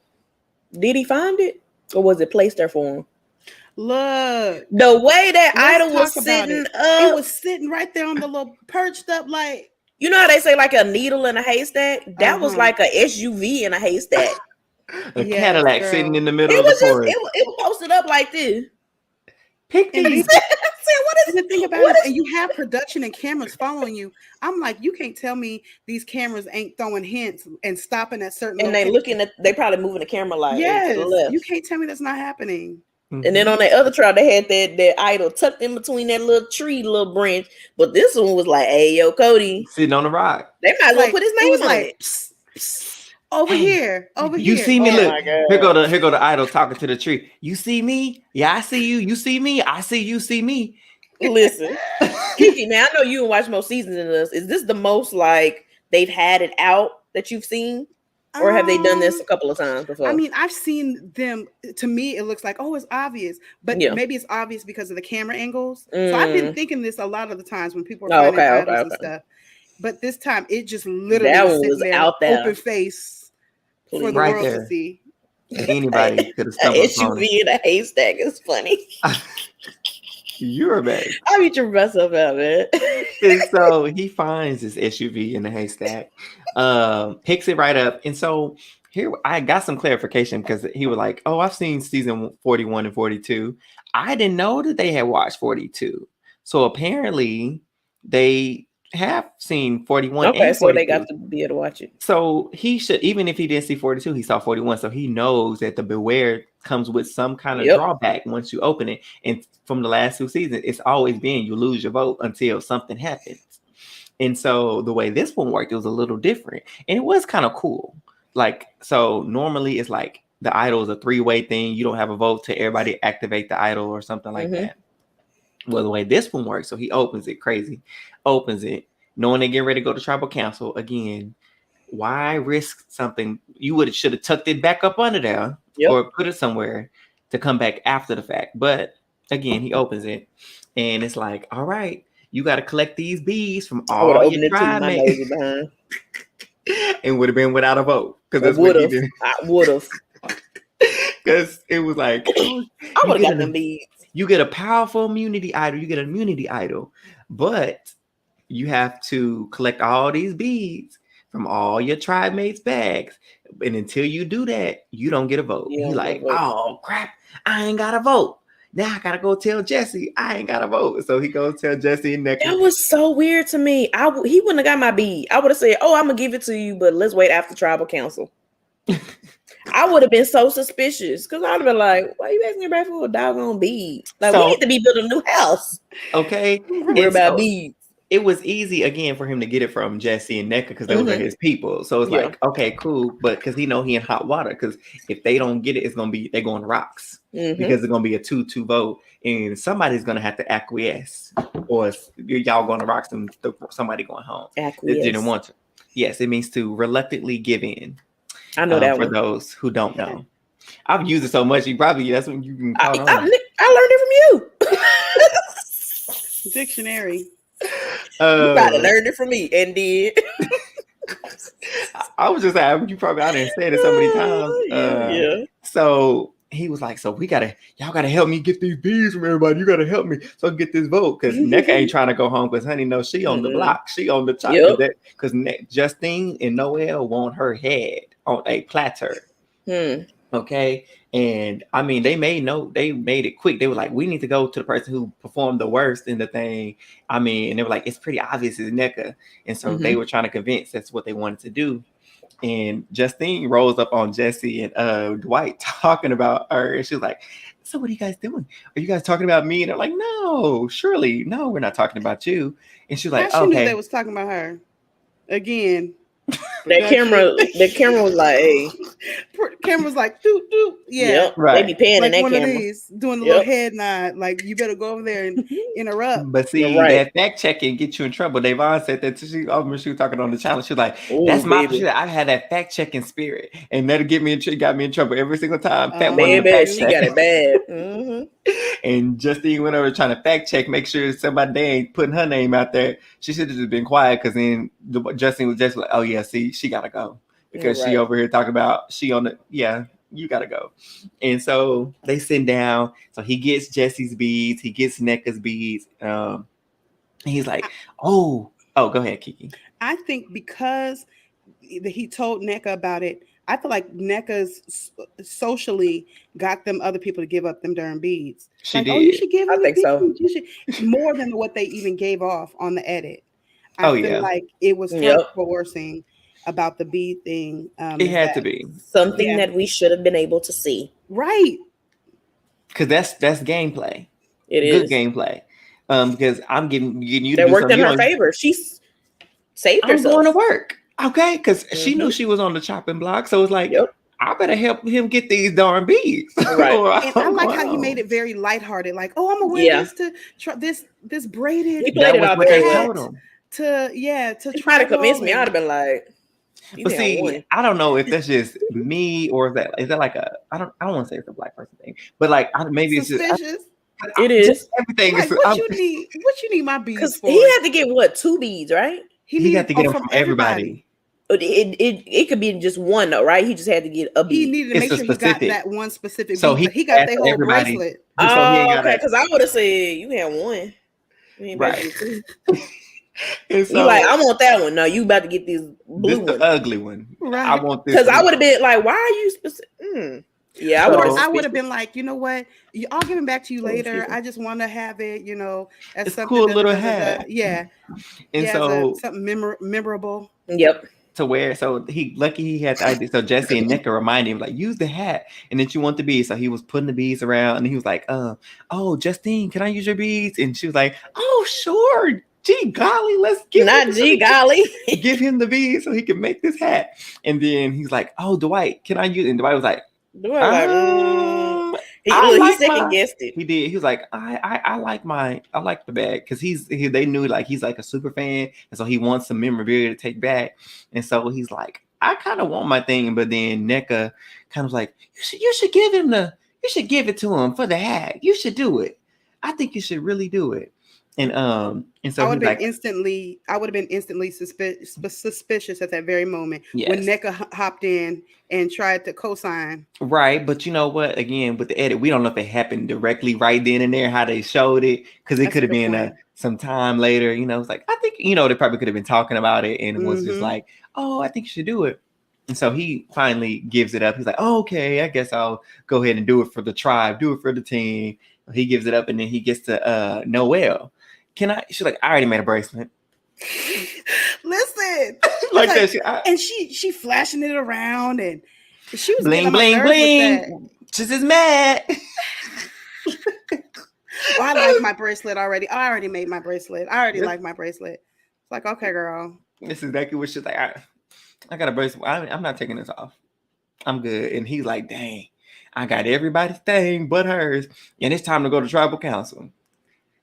Did he find it? Or was it placed there for him? Look, The way that let's idol was talk about sitting it. up. It was sitting right there on the little perched up, like, You know how they say like a needle in a haystack? That was Uh-huh. like a SUV in a haystack. a Yes, Cadillac girl. sitting in the middle It of the was just forest. it was posted up like this. Pick And these. And the thing about it is, and you have production and cameras following you. I'm like, you can't tell me these cameras ain't throwing hints and stopping at certain And they locations. looking at, they probably moving the camera like to Yes, the left. you can't tell me that's not happening. And then on that other trial, they had that idol tucked in between that little tree, little branch. But this one was like, "Hey, yo, Cody, sitting on the rock. they might as well Like, put his it name was on like, it." psst, psst, over Hey, here. You see me? Oh Look, my God. here go the idol talking to the tree. You see me? Yeah, I see you. You see me? I see you. See me? Listen, Kiki. Now I know you watch more seasons than us. Is this the most like they've had it out that you've seen, or have they done this a couple of times before? I mean, I've seen them. To me, it looks like, oh, it's obvious, but Yeah. maybe it's obvious because of the camera angles. So I've been thinking this a lot of the times when people are Oh, finding okay, idols and okay. stuff. But this time, it just literally That was one sitting was there, out there. open face for Please. the Right world there. to see. Anybody could have A stumbled upon SUV in a haystack is funny. it. You're a bad. I be tripping myself out, man. And so he finds this SUV in the haystack, picks it right up. And so here I got some clarification because he was like, "Oh, I've seen season 41 and 42. I didn't know that they had watched 42. So apparently they have seen 41 Okay, and so 42. they got to be able to watch it. So he should, even if he didn't see 42, he saw 41. So he knows that the beware comes with some kind of Yep. drawback once you open it. And from the last 2 seasons, it's always been you lose your vote until something happens. And so the way this one worked, it was a little different. And it was kind of cool. Like, so normally it's like the idol is a 3-way thing. You don't have a vote to everybody activate the idol or something like that. Well, the way this one works, so he opens it crazy, opens it, knowing they get ready to go to tribal council again. Why risk something? You should have tucked it back up under there or put it somewhere to come back after the fact. But again, he opens it and it's like, all right, you got to collect these bees from all your tribe mates. And would have been without a vote because that's what he did. I would have. Because it was like, oh, I would have got them beads. You get a powerful immunity idol. You get an immunity idol, but you have to collect all these beads from all your tribe mates' bags. And until you do that, you don't get a vote. He's like, oh crap, I ain't got a vote. Now I gotta go tell Jesse I ain't got a vote. So he goes tell Jesse and Nick. That was so weird to me. He wouldn't have got my bead. I would have said, oh, I'm gonna give it to you, but let's wait after tribal council. I would have been so suspicious because I'd have been like, why are you asking everybody for a doggone bead? Like, we need to be building a new house. Okay. Worry about beads. It was easy again for him to get it from Jesse and Nneka because those are his people. So it's like, okay, cool. But because he in hot water, because if they don't get it, they're going to rocks because it's going to be a 2-2 vote. And somebody's going to have to acquiesce or y'all going to rocks and somebody going home. Acquiesce. Didn't want to. Yes, it means to reluctantly give in. I know that for one. those who don't know. I've used it so much, that's when you can call on. I learned it from you. Dictionary. You probably learned it from me and did. I was just saying, I didn't say it so many times. So he was like, so y'all gotta help me get these bees from everybody. You gotta help me so I get this vote. Because Nneka ain't trying to go home because honey knows she on the block. She on the top. Because Justine and Noel want her head on a platter. Okay. And I mean, they made it quick. They were like, we need to go to the person who performed the worst in the thing. I mean, and they were like, it's pretty obvious it's Nneka. And so they were trying to convince that's what they wanted to do. And Justine rolls up on Jesse and Dwight talking about her. And she was like, so what are you guys doing? Are you guys talking about me? And they're like, no, surely. No, we're not talking about you. And she was like, she knew they was talking about her. Again. That camera was like, hey. Camera was like, doot, doot. Yeah. Yep. Right. They be panning like that one camera. Of these, doing the little head nod. Like, you better go over there and interrupt. But see, that fact checking get you in trouble. Devon said that she was talking on the channel. She was like, that's my shit. I've had that fact checking spirit. And that'll got me in trouble every single time. Baby, she got it bad. And Justine went over trying to fact check, make sure somebody they ain't putting her name out there. She should have just been quiet because then Justine was just like, oh yeah, see, she gotta go. Because she over here talking about she on the you gotta go. And so they sit down. So he gets Jesse's beads, he gets NECA's beads. He's like, go ahead, Kiki. I think because he told NECA about it, I feel like NECA's socially got them other people to give up them darn beads. She did. Oh, you should give them the beads. So. You should, more than what they even gave off on the edit. I feel like it was her coercing about the bead thing. It had to be something that we should have been able to see, right? Because that's gameplay. It good is gameplay. Because I'm getting you. That worked in her favor. She's saved herself. I'm going to work. Okay, because she knew she was on the chopping block, so it's like, I better help him get these darn beads. Right. And I like how he made it very lighthearted. Like, oh, I'm gonna wear this to try this braided. He played it out very well. To try to convince me. I'd have been like, but see, I don't know if that's just me or is that like I don't want to say it's a black person thing, but like maybe suspicious. It's just. It is everything. Like, what you need my beads for? He had to get 2 beads, right? He had to get them from everybody. It could be just one though, right? He just had to get a bead. He needed to make sure he got that one specific. So bead, he got their whole bracelet. Oh, okay. Because I would have said you had one. Right. And so, like, I want that one. No, you about to get this blue one, the ugly one. Right. I want this. Because I would have been like, why are you specific? Yeah, I would have been like, you know what? I'll give it back to you later. I just want to have it, as it's something cool little hat. Yeah. And so something memorable. Yep. To wear. So he had the idea. So Jesse and NECA reminded him, like, use the hat and then you want the beads. So he was putting the beads around and he was like, Justine, can I use your beads? And she was like, oh, sure. Gee golly, let's give give him the beads so he can make this hat. And then he's like, oh, Dwight, can I use? And Dwight was like, he second guessed it. He did. He was like, I like the bag because they knew like he's like a super fan, and so he wants some memorabilia to take back. And so he's like, I kind of want my thing, but then NECA kind of like, you should give it to him for the hat. You should do it. I think you should really do it. And so I would have been instantly suspicious at that very moment when NECA hopped in and tried to co-sign. Right, but you know what? Again, with the edit, we don't know if it happened directly right then and there, how they showed it, because it could have been some time later. It's like, I think they probably could have been talking about it, and it was just like, oh, I think you should do it. And so he finally gives it up. He's like, oh, okay, I guess I'll go ahead and do it for the tribe, do it for the team. He gives it up, and then he gets to Noelle. She's like, I already made a bracelet. Listen, like that. And she flashing it around, and she was bling bling bling. She's just mad. I like my bracelet already. I already made my bracelet. I already like my bracelet. It's like, okay, girl. This is exactly what she's like. I got a bracelet. I'm not taking this off. I'm good. And he's like, dang, I got everybody's thing but hers, and it's time to go to tribal council.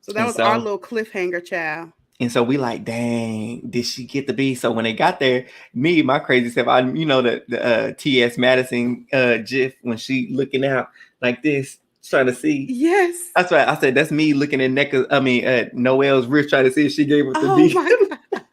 So that was our little cliffhanger, child. And so we like, dang, did she get the beat? So when they got there, my crazy self, the T.S. Madison gif when she looking out like this, trying to see. Yes. That's right. I said, that's me looking at Noelle's wrist trying to see if she gave us the beat. Oh my God.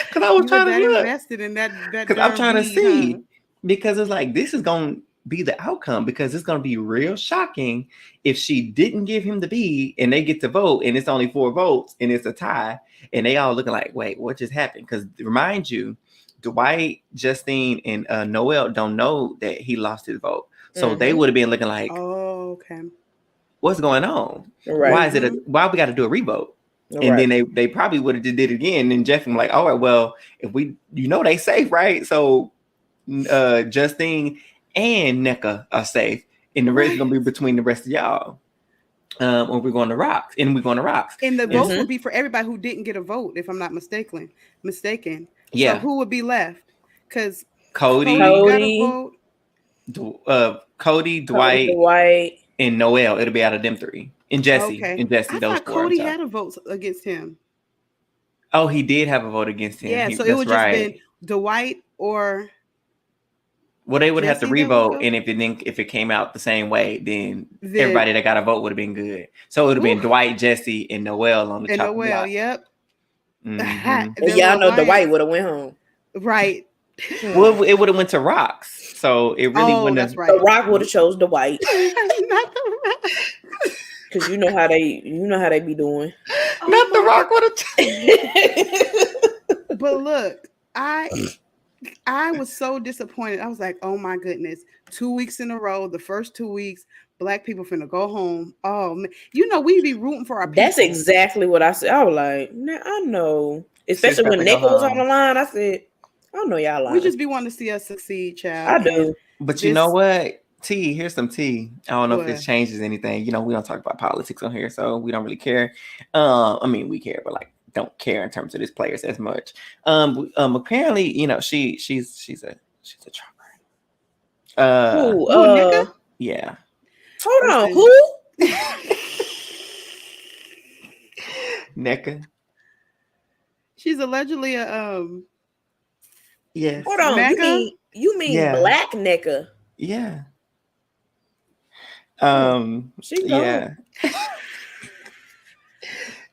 Because I was trying to look. Invested in that because I'm trying to see. Because it's like, this is going to be the outcome, because it's going to be real shocking if she didn't give him the bead and they get to vote and it's only 4 votes and it's a tie and they all looking like, wait, what just happened? Because remind you, Dwight, Justine, and Noelle don't know that he lost his vote. So they would have been looking like, oh, okay, what's going on? Right. Why we got to do a revote? And then they probably would have did it again. And Jeff was like, all right, well, if they safe, right? So Justine and NECA are safe, and the rest is gonna be between the rest of y'all. Or we're going to rocks. And the votes would be for everybody who didn't get a vote, if I'm not mistaken. Yeah. So who would be left? Because Cody got a vote. Cody, Dwight, and Noelle. It'll be out of them 3. And Jesse. Okay. And Jesse. I those thought 4. Cody had a vote against him. Oh, he did have a vote against him. Yeah, so it would just been Dwight or Well, they would have to Jesse got one revote, vote? and if it came out the same way, then Then- everybody that got a vote would have been good. So it would have been Oof. Dwight, Jesse, and Noel on the And chopping Noel, block. yep. Mhm. Then And y'all know Alliance- Dwight would have went home. Right. Well, it would have went to Rocks, so it really wouldn't that's have. right. The Rock would have chose Dwight Not the Rock. because you know how they be doing. Not the Rock would have. But look, I was so disappointed. I was like, oh my goodness, 2 weeks in a row, the first 2 weeks, Black people finna go home. Oh man, we be rooting for our people. That's exactly what I said. I was like, nah, I know. Especially when Nickel was on the line, I said, I know y'all lying. We just be wanting to see us succeed, child. I do. But you know what? Tea, here's some tea. I don't know if this What? changes anything. We don't talk about politics on here, so we don't really care. I mean, we care, but like don't care in terms of these players as much. Apparently, she's a trapper. Who? Nika? Yeah. Hold on. Okay. Who? NECA. She's allegedly a Yes. Hold on. Mecca? You mean Yeah. Black NECA? Yeah. She's yeah.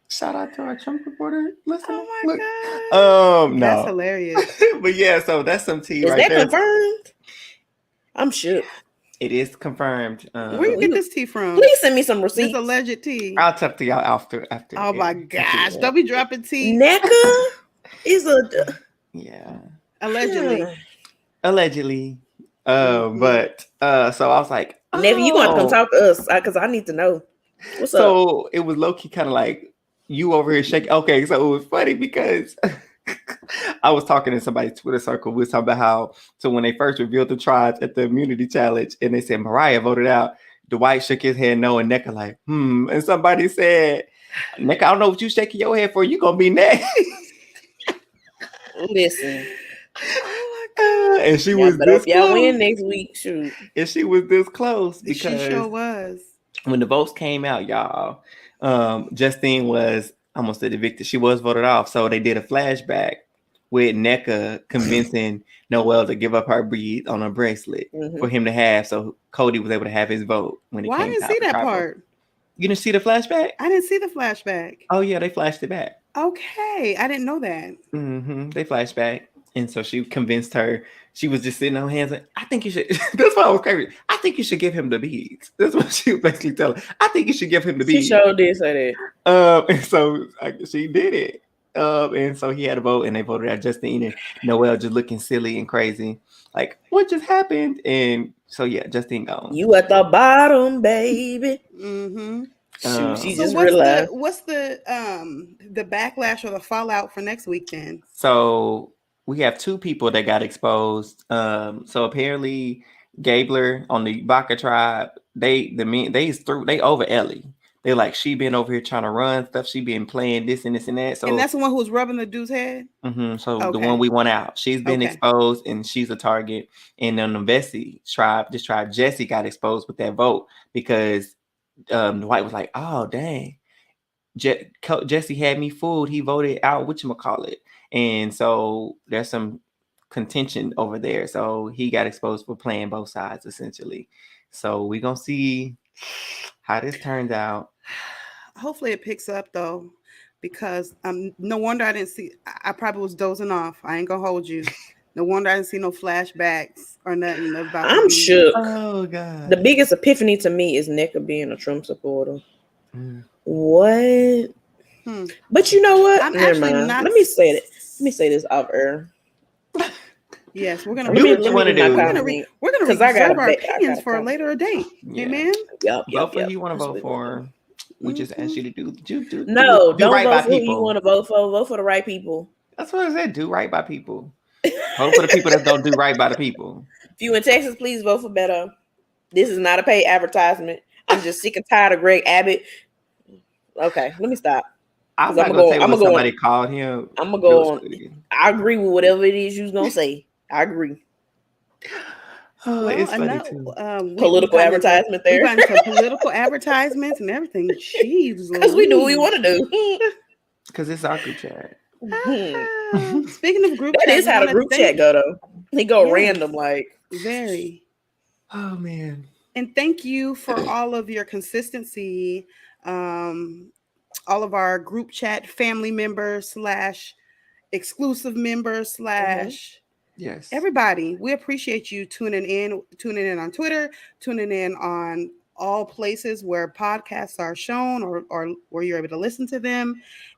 Shout out to our Trump reporter. Listen, Oh my look. god. No. That's hilarious. But yeah, so that's some tea Is right that there. confirmed? I'm shook. It is confirmed. Where you get this tea from? Please send me some This receipts. alleged tea. I'll talk to y'all after. Oh my gosh. Don't be dropping tea. NECA is a Yeah. Allegedly. Allegedly. Mhm. But so I was like, Never, you gonna come talk to us because I need to know. What's up? So it was low key kind of like you over here shaking. Okay, so it was funny because I was talking in somebody's Twitter circle. We was talking about how when they first revealed the tribes at the immunity challenge, and they said Mariah voted out. Dwight shook his head no, and Nika like, and somebody said, Nika, I don't know what you shaking your head for. You gonna be next. Listen. And she Y'all was better this hope y'all close. win next week. Shoot. And she was this close She because sure was. when the votes came out, y'all, Justine was almost evicted. She was voted off. So they did a flashback with NECA convincing Noel to give up her bead on her bracelet for him to have. So Cody was able to have his vote when it Well, I came didn't time see for that tribal. part. You didn't see the flashback? I didn't see the flashback. Oh, yeah, they flashed it back. Okay. I didn't know that. They flashed back. And so she convinced her. She was just sitting on her hands like, I think you should. That's why I was crazy. I think you should give him the beads. That's what she was basically telling. I think you should give him the beads. She sure did say that. And so she did it. And so he had a vote, and they voted out Justine and Noel just looking silly and crazy. Like, what just happened? And so yeah, Justine gone. You at the bottom, baby. Mm-hmm. Shoot, she So just realized. what's the backlash or the fallout for next week then? So we have two people that got exposed. So apparently Gabler on the Baca tribe, they over Ellie. They're like, she been over here trying to run stuff. She been playing this and this and that. So And that's the one who was rubbing the dude's head? So Okay. the one we want out, she's been exposed and she's a target. And then the Vesi tribe, Jesse got exposed with that vote because Dwight was like, oh dang, Jesse had me fooled. He voted out whatchamacallit. And so there's some contention over there. So he got exposed for playing both sides essentially. So we're gonna see how this turns out. Hopefully it picks up though, because no wonder I didn't see. I probably was dozing off. I ain't gonna hold you. No wonder I didn't see no flashbacks or nothing about. I'm shook. Oh god. The biggest epiphany to me is NECA being a Trump supporter. What? But you know what? I'm Never actually mind. not. Let me say it. Let me say this off air. Yes, we're gonna. Do what you want to do. We're gonna reserve our opinions for a later date. Yeah. Amen. Vote for who you want to vote for. We just asked you to do no, don't right vote by for who people. you want to vote for. Vote for the right people. That's what I said. Do right by people. Vote for the people that don't do right by the people. If you in Texas, please vote for Beto. This is not a paid advertisement. I'm just sick and tired of Greg Abbott. Okay, let me stop. I'm not gonna say what somebody called him. I'm gonna go on. I agree with whatever it is you're gonna say. I agree. Oh, it's funny too. Political advertisement there. We got into political advertisements and everything. Jeez, because we do what we want to do. Because it's our group chat. Speaking of group that chat, is how the group chat go though. He go Yes. random like. Very. Oh man. And thank you for all of your consistency. All of our group chat family members / exclusive members / Yes. everybody. We appreciate you tuning in on Twitter, tuning in on all places where podcasts are shown or where you're able to listen to them,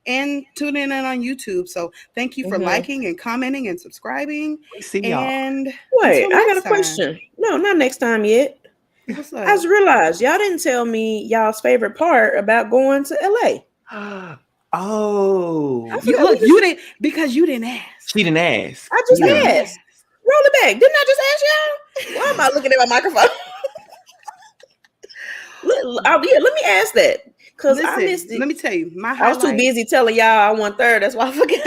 and tuning in on YouTube. So thank you for liking and commenting and subscribing. We see y'all. And Wait, until I got next a question. time. No, not next time yet. What's I just up? realized y'all didn't tell me y'all's favorite part about going to LA. Oh. Look, you didn't, because you didn't ask. She didn't ask. I just You didn't asked. ask. Roll it back. Didn't I just ask y'all? Why am I looking at my microphone? Let me ask that. Because I missed it. Let me tell you, I was too busy telling y'all I won third. That's why I forgot.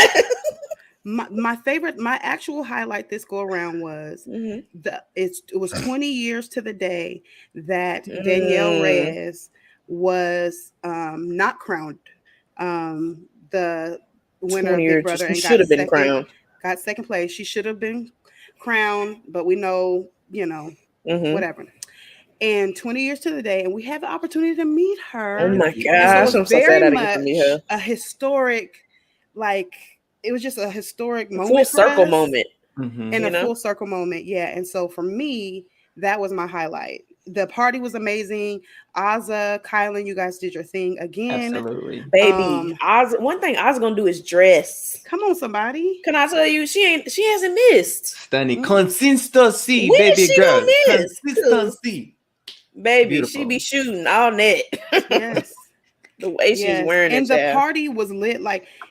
My actual highlight this go around was it was 20 years to the day that Danielle Reyes was not crowned the winner of Big Brother, and should have been crowned. Got second place. She should have been crowned, but we know, whatever. And 20 years to the day, and we had the opportunity to meet her. Oh my gosh, so I'm so sad I didn't get to meet her. A historic, it was just a historic moment, full circle moment, and a full circle moment. Yeah, and so for me, that was my highlight. The party was amazing. Azah, Kyland, you guys did your thing again. Absolutely, baby. Azah, one thing Azah gonna do is dress. Come on, somebody. Can I tell you, she hasn't missed. Stunning consistency, when baby she girl. Miss? Consistency. Baby, Beautiful. she be shooting all net. Yes. The way she's wearing it. And the party was lit.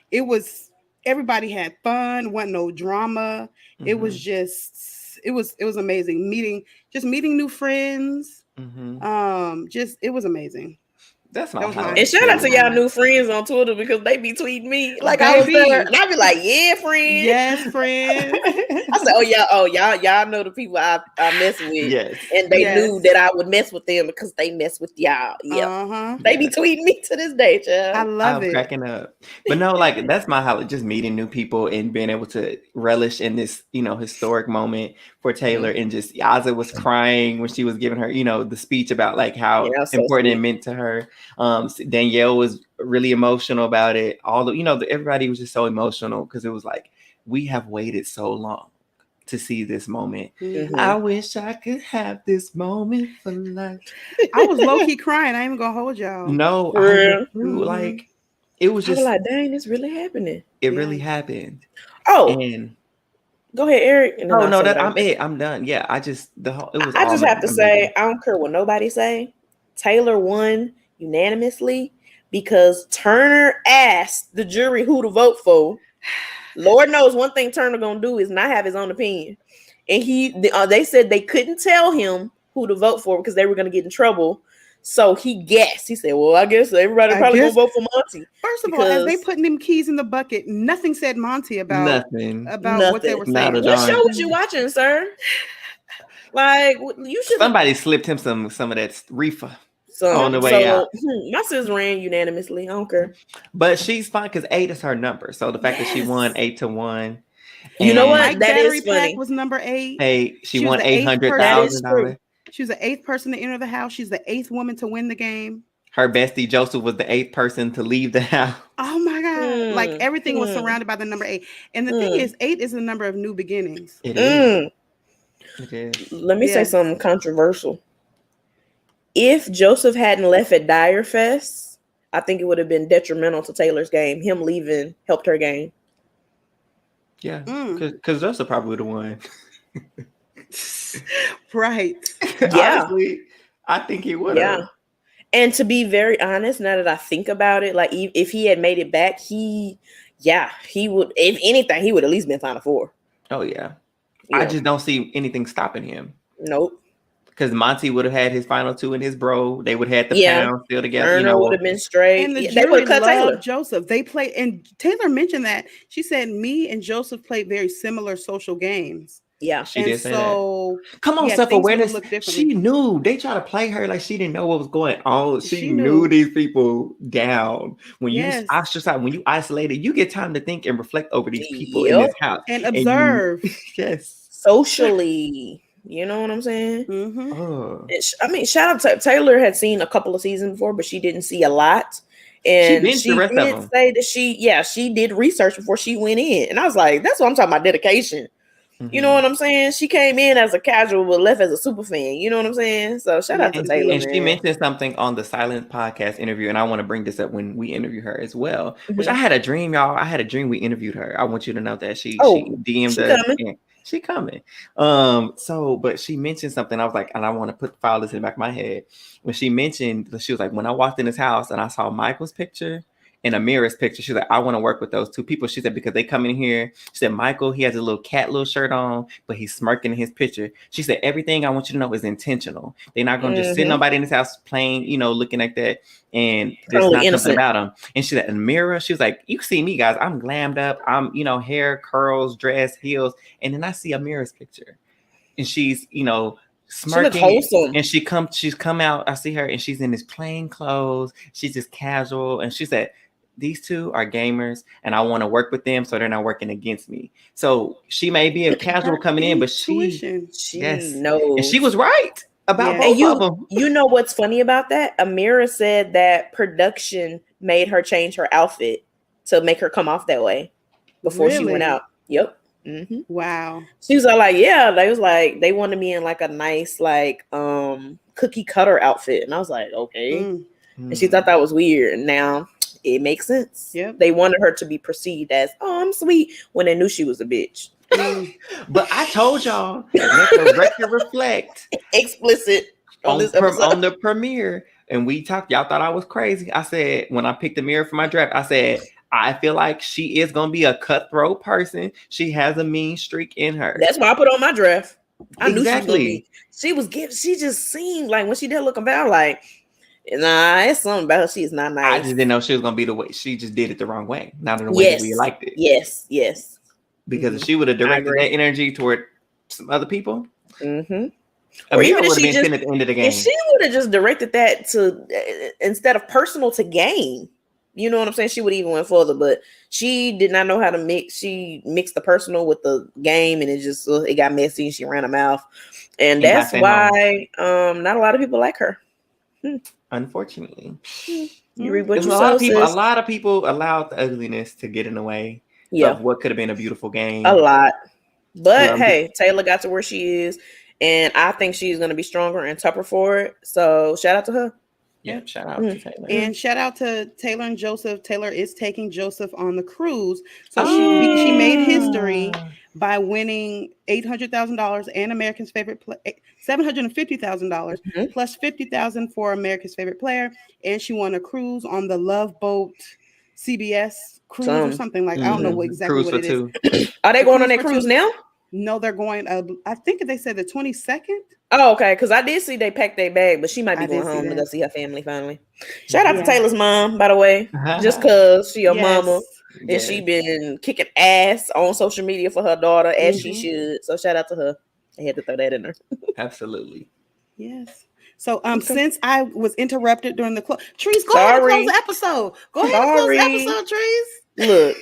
It was, everybody had fun, wasn't no drama. It was just, it was amazing. Meeting new friends. It was amazing. That's my highlight. And shout out to y'all new friends on Twitter, because they be tweeting me like I was there, and I be like, yeah, friend. Yes, friend. I said, y'all know the people I mess with. Yes. And they knew that I would mess with them because they mess with y'all. Yeah. They be tweeting me to this day, child. I love it. I'm cracking up. But no, that's my highlight, just meeting new people and being able to relish in this, historic moment for Taylor. And just Azah was crying when she was giving her, the speech about how important it meant to her. Danielle was really emotional about it. Everybody was just so emotional, because it was we have waited so long to see this moment. I wish I could have this moment for life. I was low-key crying. I ain't even gonna hold y'all. No, it was just dang, this really happening. It really happened. Oh, and go ahead, Eric. And no, I'm done. Yeah, I just have to say, I don't care what nobody say. Taylor won unanimously because Turner asked the jury who to vote for. Lord knows one thing Turner gonna do is not have his own opinion, and they said they couldn't tell him who to vote for because they were gonna get in trouble. So he guessed. He said, "Well, I guess everybody probably gonna vote for Monty." First of all, as they putting them keys in the bucket, nothing said Monty about nothing. what they were saying. What show was you watching, sir? You should. Somebody slipped him some of that reefer. On the way out. My sis ran unanimously. I don't care. But she's fine because 8 is her number. So the fact that she won 8-1. You know what? Mike that battery is funny. Pack was number 8. She won $800,000. She was the 8th person to enter the house. She's the 8th woman to win the game. Her bestie Joseph was the 8th person to leave the house. Oh my God. Everything was surrounded by the number 8. And the thing is, 8 is the number of new beginnings. It is. It is. Let me say something controversial. If Joseph hadn't left at Dyer Fest, I think it would have been detrimental to Taylor's game. Him leaving helped her game. Yeah, because Joseph probably would have won. Right. Yeah. Honestly, I think he would have. Yeah. And to be very honest, now that I think about it, if he had made it back, he would, if anything, he would at least been Final Four. Oh, yeah. I just don't see anything stopping him. Nope. Because Monty would have had his final 2 and his bro. They would have had the pound still together. Turner would have been straight. And the jury loved Joseph. They played, and Taylor mentioned that. She said me and Joseph played very similar social games. Yeah, she did say that. Come on, self-awareness. She knew. They tried to play her like she didn't know what was going on. She knew these people down. When you ostracize, when you isolated, you get time to think and reflect over these people in this house and observe. Yes. socially. You know what I'm saying? Mm-hmm. Oh, I mean, shout out to Taylor. Had seen a couple of seasons before, but she didn't see a lot. she And binged the she rest of did them. say that she did research before she went in. And I was like, that's what I'm talking about, dedication. You know Mhm. what I'm saying? She came in as a casual, but left as a super fan. You know what I'm saying? So shout out to Yes, Taylor, And she man. mentioned something on the Silent Podcast interview, and I want to bring this up when we interview her as well. Which I Mhm. had a dream, y'all. I had a dream we interviewed her. I want you to know that she Oh, DM'd she us. coming. And she coming. So but she mentioned something. I was like, and I want to file this in the back of my head. When she mentioned, she was like, when I walked in this house and I saw Michael's picture and Amira's picture, she's like, I want to work with those two people. She said, because they come in here. She said, Michael, he has a little cat little shirt on, but he's smirking in his picture. She said, everything I want you to know is intentional. They're not going to just sit nobody in this house playing, looking like that. And there's Totally not something innocent. about them. And she said, Amira, she was like, you see me, guys. I'm glammed up. I'm, hair, curls, dress, heels. And then I see Amira's picture. And she's, She looked smirking, wholesome. and she's come out. I see her, and she's in this plain clothes. She's just casual, and she said, "These two are gamers, and I want to work with them, so they're not working against me." So she may be a casual Her coming in, but intuition. She yes, knows. and she was right about Yeah. And both of them. you know what's funny about that? Amira said that production made her change her outfit to make her come off that way before she went Really? out. Yep. Mm-hmm. Wow. She was all like, yeah, they was like, they wanted me in like a nice, like, cookie cutter outfit. And I was like, okay. Mm. And she thought that was weird. And now it makes sense. Yep. They wanted her to be perceived as, oh, I'm sweet, when they knew she was a bitch. But I told y'all, let the record reflect Explicit on this episode. on the premiere. And we talked, y'all thought I was crazy. I said, when I picked the mirror for my draft, I said, I feel like she is going to be a cutthroat person. She has a mean streak in her. That's why I put on my draft. I knew she was gonna Exactly. be. She just seemed like when she did look about, like, nah, it's something about her. She's not nice. I just didn't know she was going to be the way. She just did it the wrong way. Not in the way that we liked it. Yes. Because if she would have directed agree. that energy toward some other people, Mm-hmm. Or even if would have she been just, sent at the end of the game. if she would have just directed that to instead of personal to game, you know what I'm saying? She would even went further, but she did not know how to mix. She mixed the personal with the game, and it got messy. And she ran her mouth, and that's why not a lot of people like her. Unfortunately, you reap what there's you a sow. lot of people allowed the ugliness to get in the way of what could have been a beautiful game. A lot, but hey, Taylor got to where she is, and I think she's going to be stronger and tougher for it. So shout out to her. Yeah, shout out to Taylor. And shout out to Taylor and Joseph. Taylor is taking Joseph on the cruise. So she made history by winning $800,000 and America's favorite $750,000 plus $50,000 for America's favorite player. And she won a cruise on the Love Boat CBS cruise or something like. I don't know exactly what it is. Are they going on their cruise now? No, they're going. I think they said the 22nd. Oh, okay. Because I did see they packed their bag, but she might be going home to go see her family finally. Shout out to Taylor's mom, by the way, just because she a mama and she been kicking ass on social media for her daughter as she should. So shout out to her. I had to throw that in there. Absolutely. Yes. So since I was interrupted during the Trees, go ahead and close the episode. Go ahead and close the episode, Trees. Look,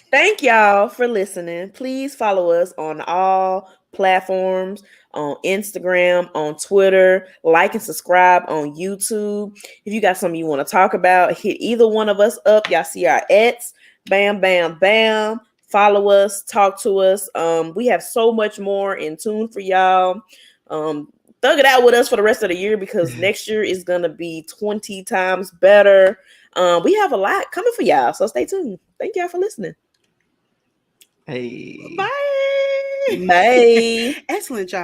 thank y'all for listening. Please follow us on all platforms, on Instagram, on Twitter, like and subscribe on YouTube. If you got something you want to talk about, hit either one of us up. Y'all see our @, bam, bam, bam. Follow us, talk to us. We have so much more in tune for y'all. Thug it out with us for the rest of the year because next year is gonna be 20 times better. We have a lot coming for y'all, so stay tuned. Thank y'all for listening. Hey. Bye. Bye. Excellent job.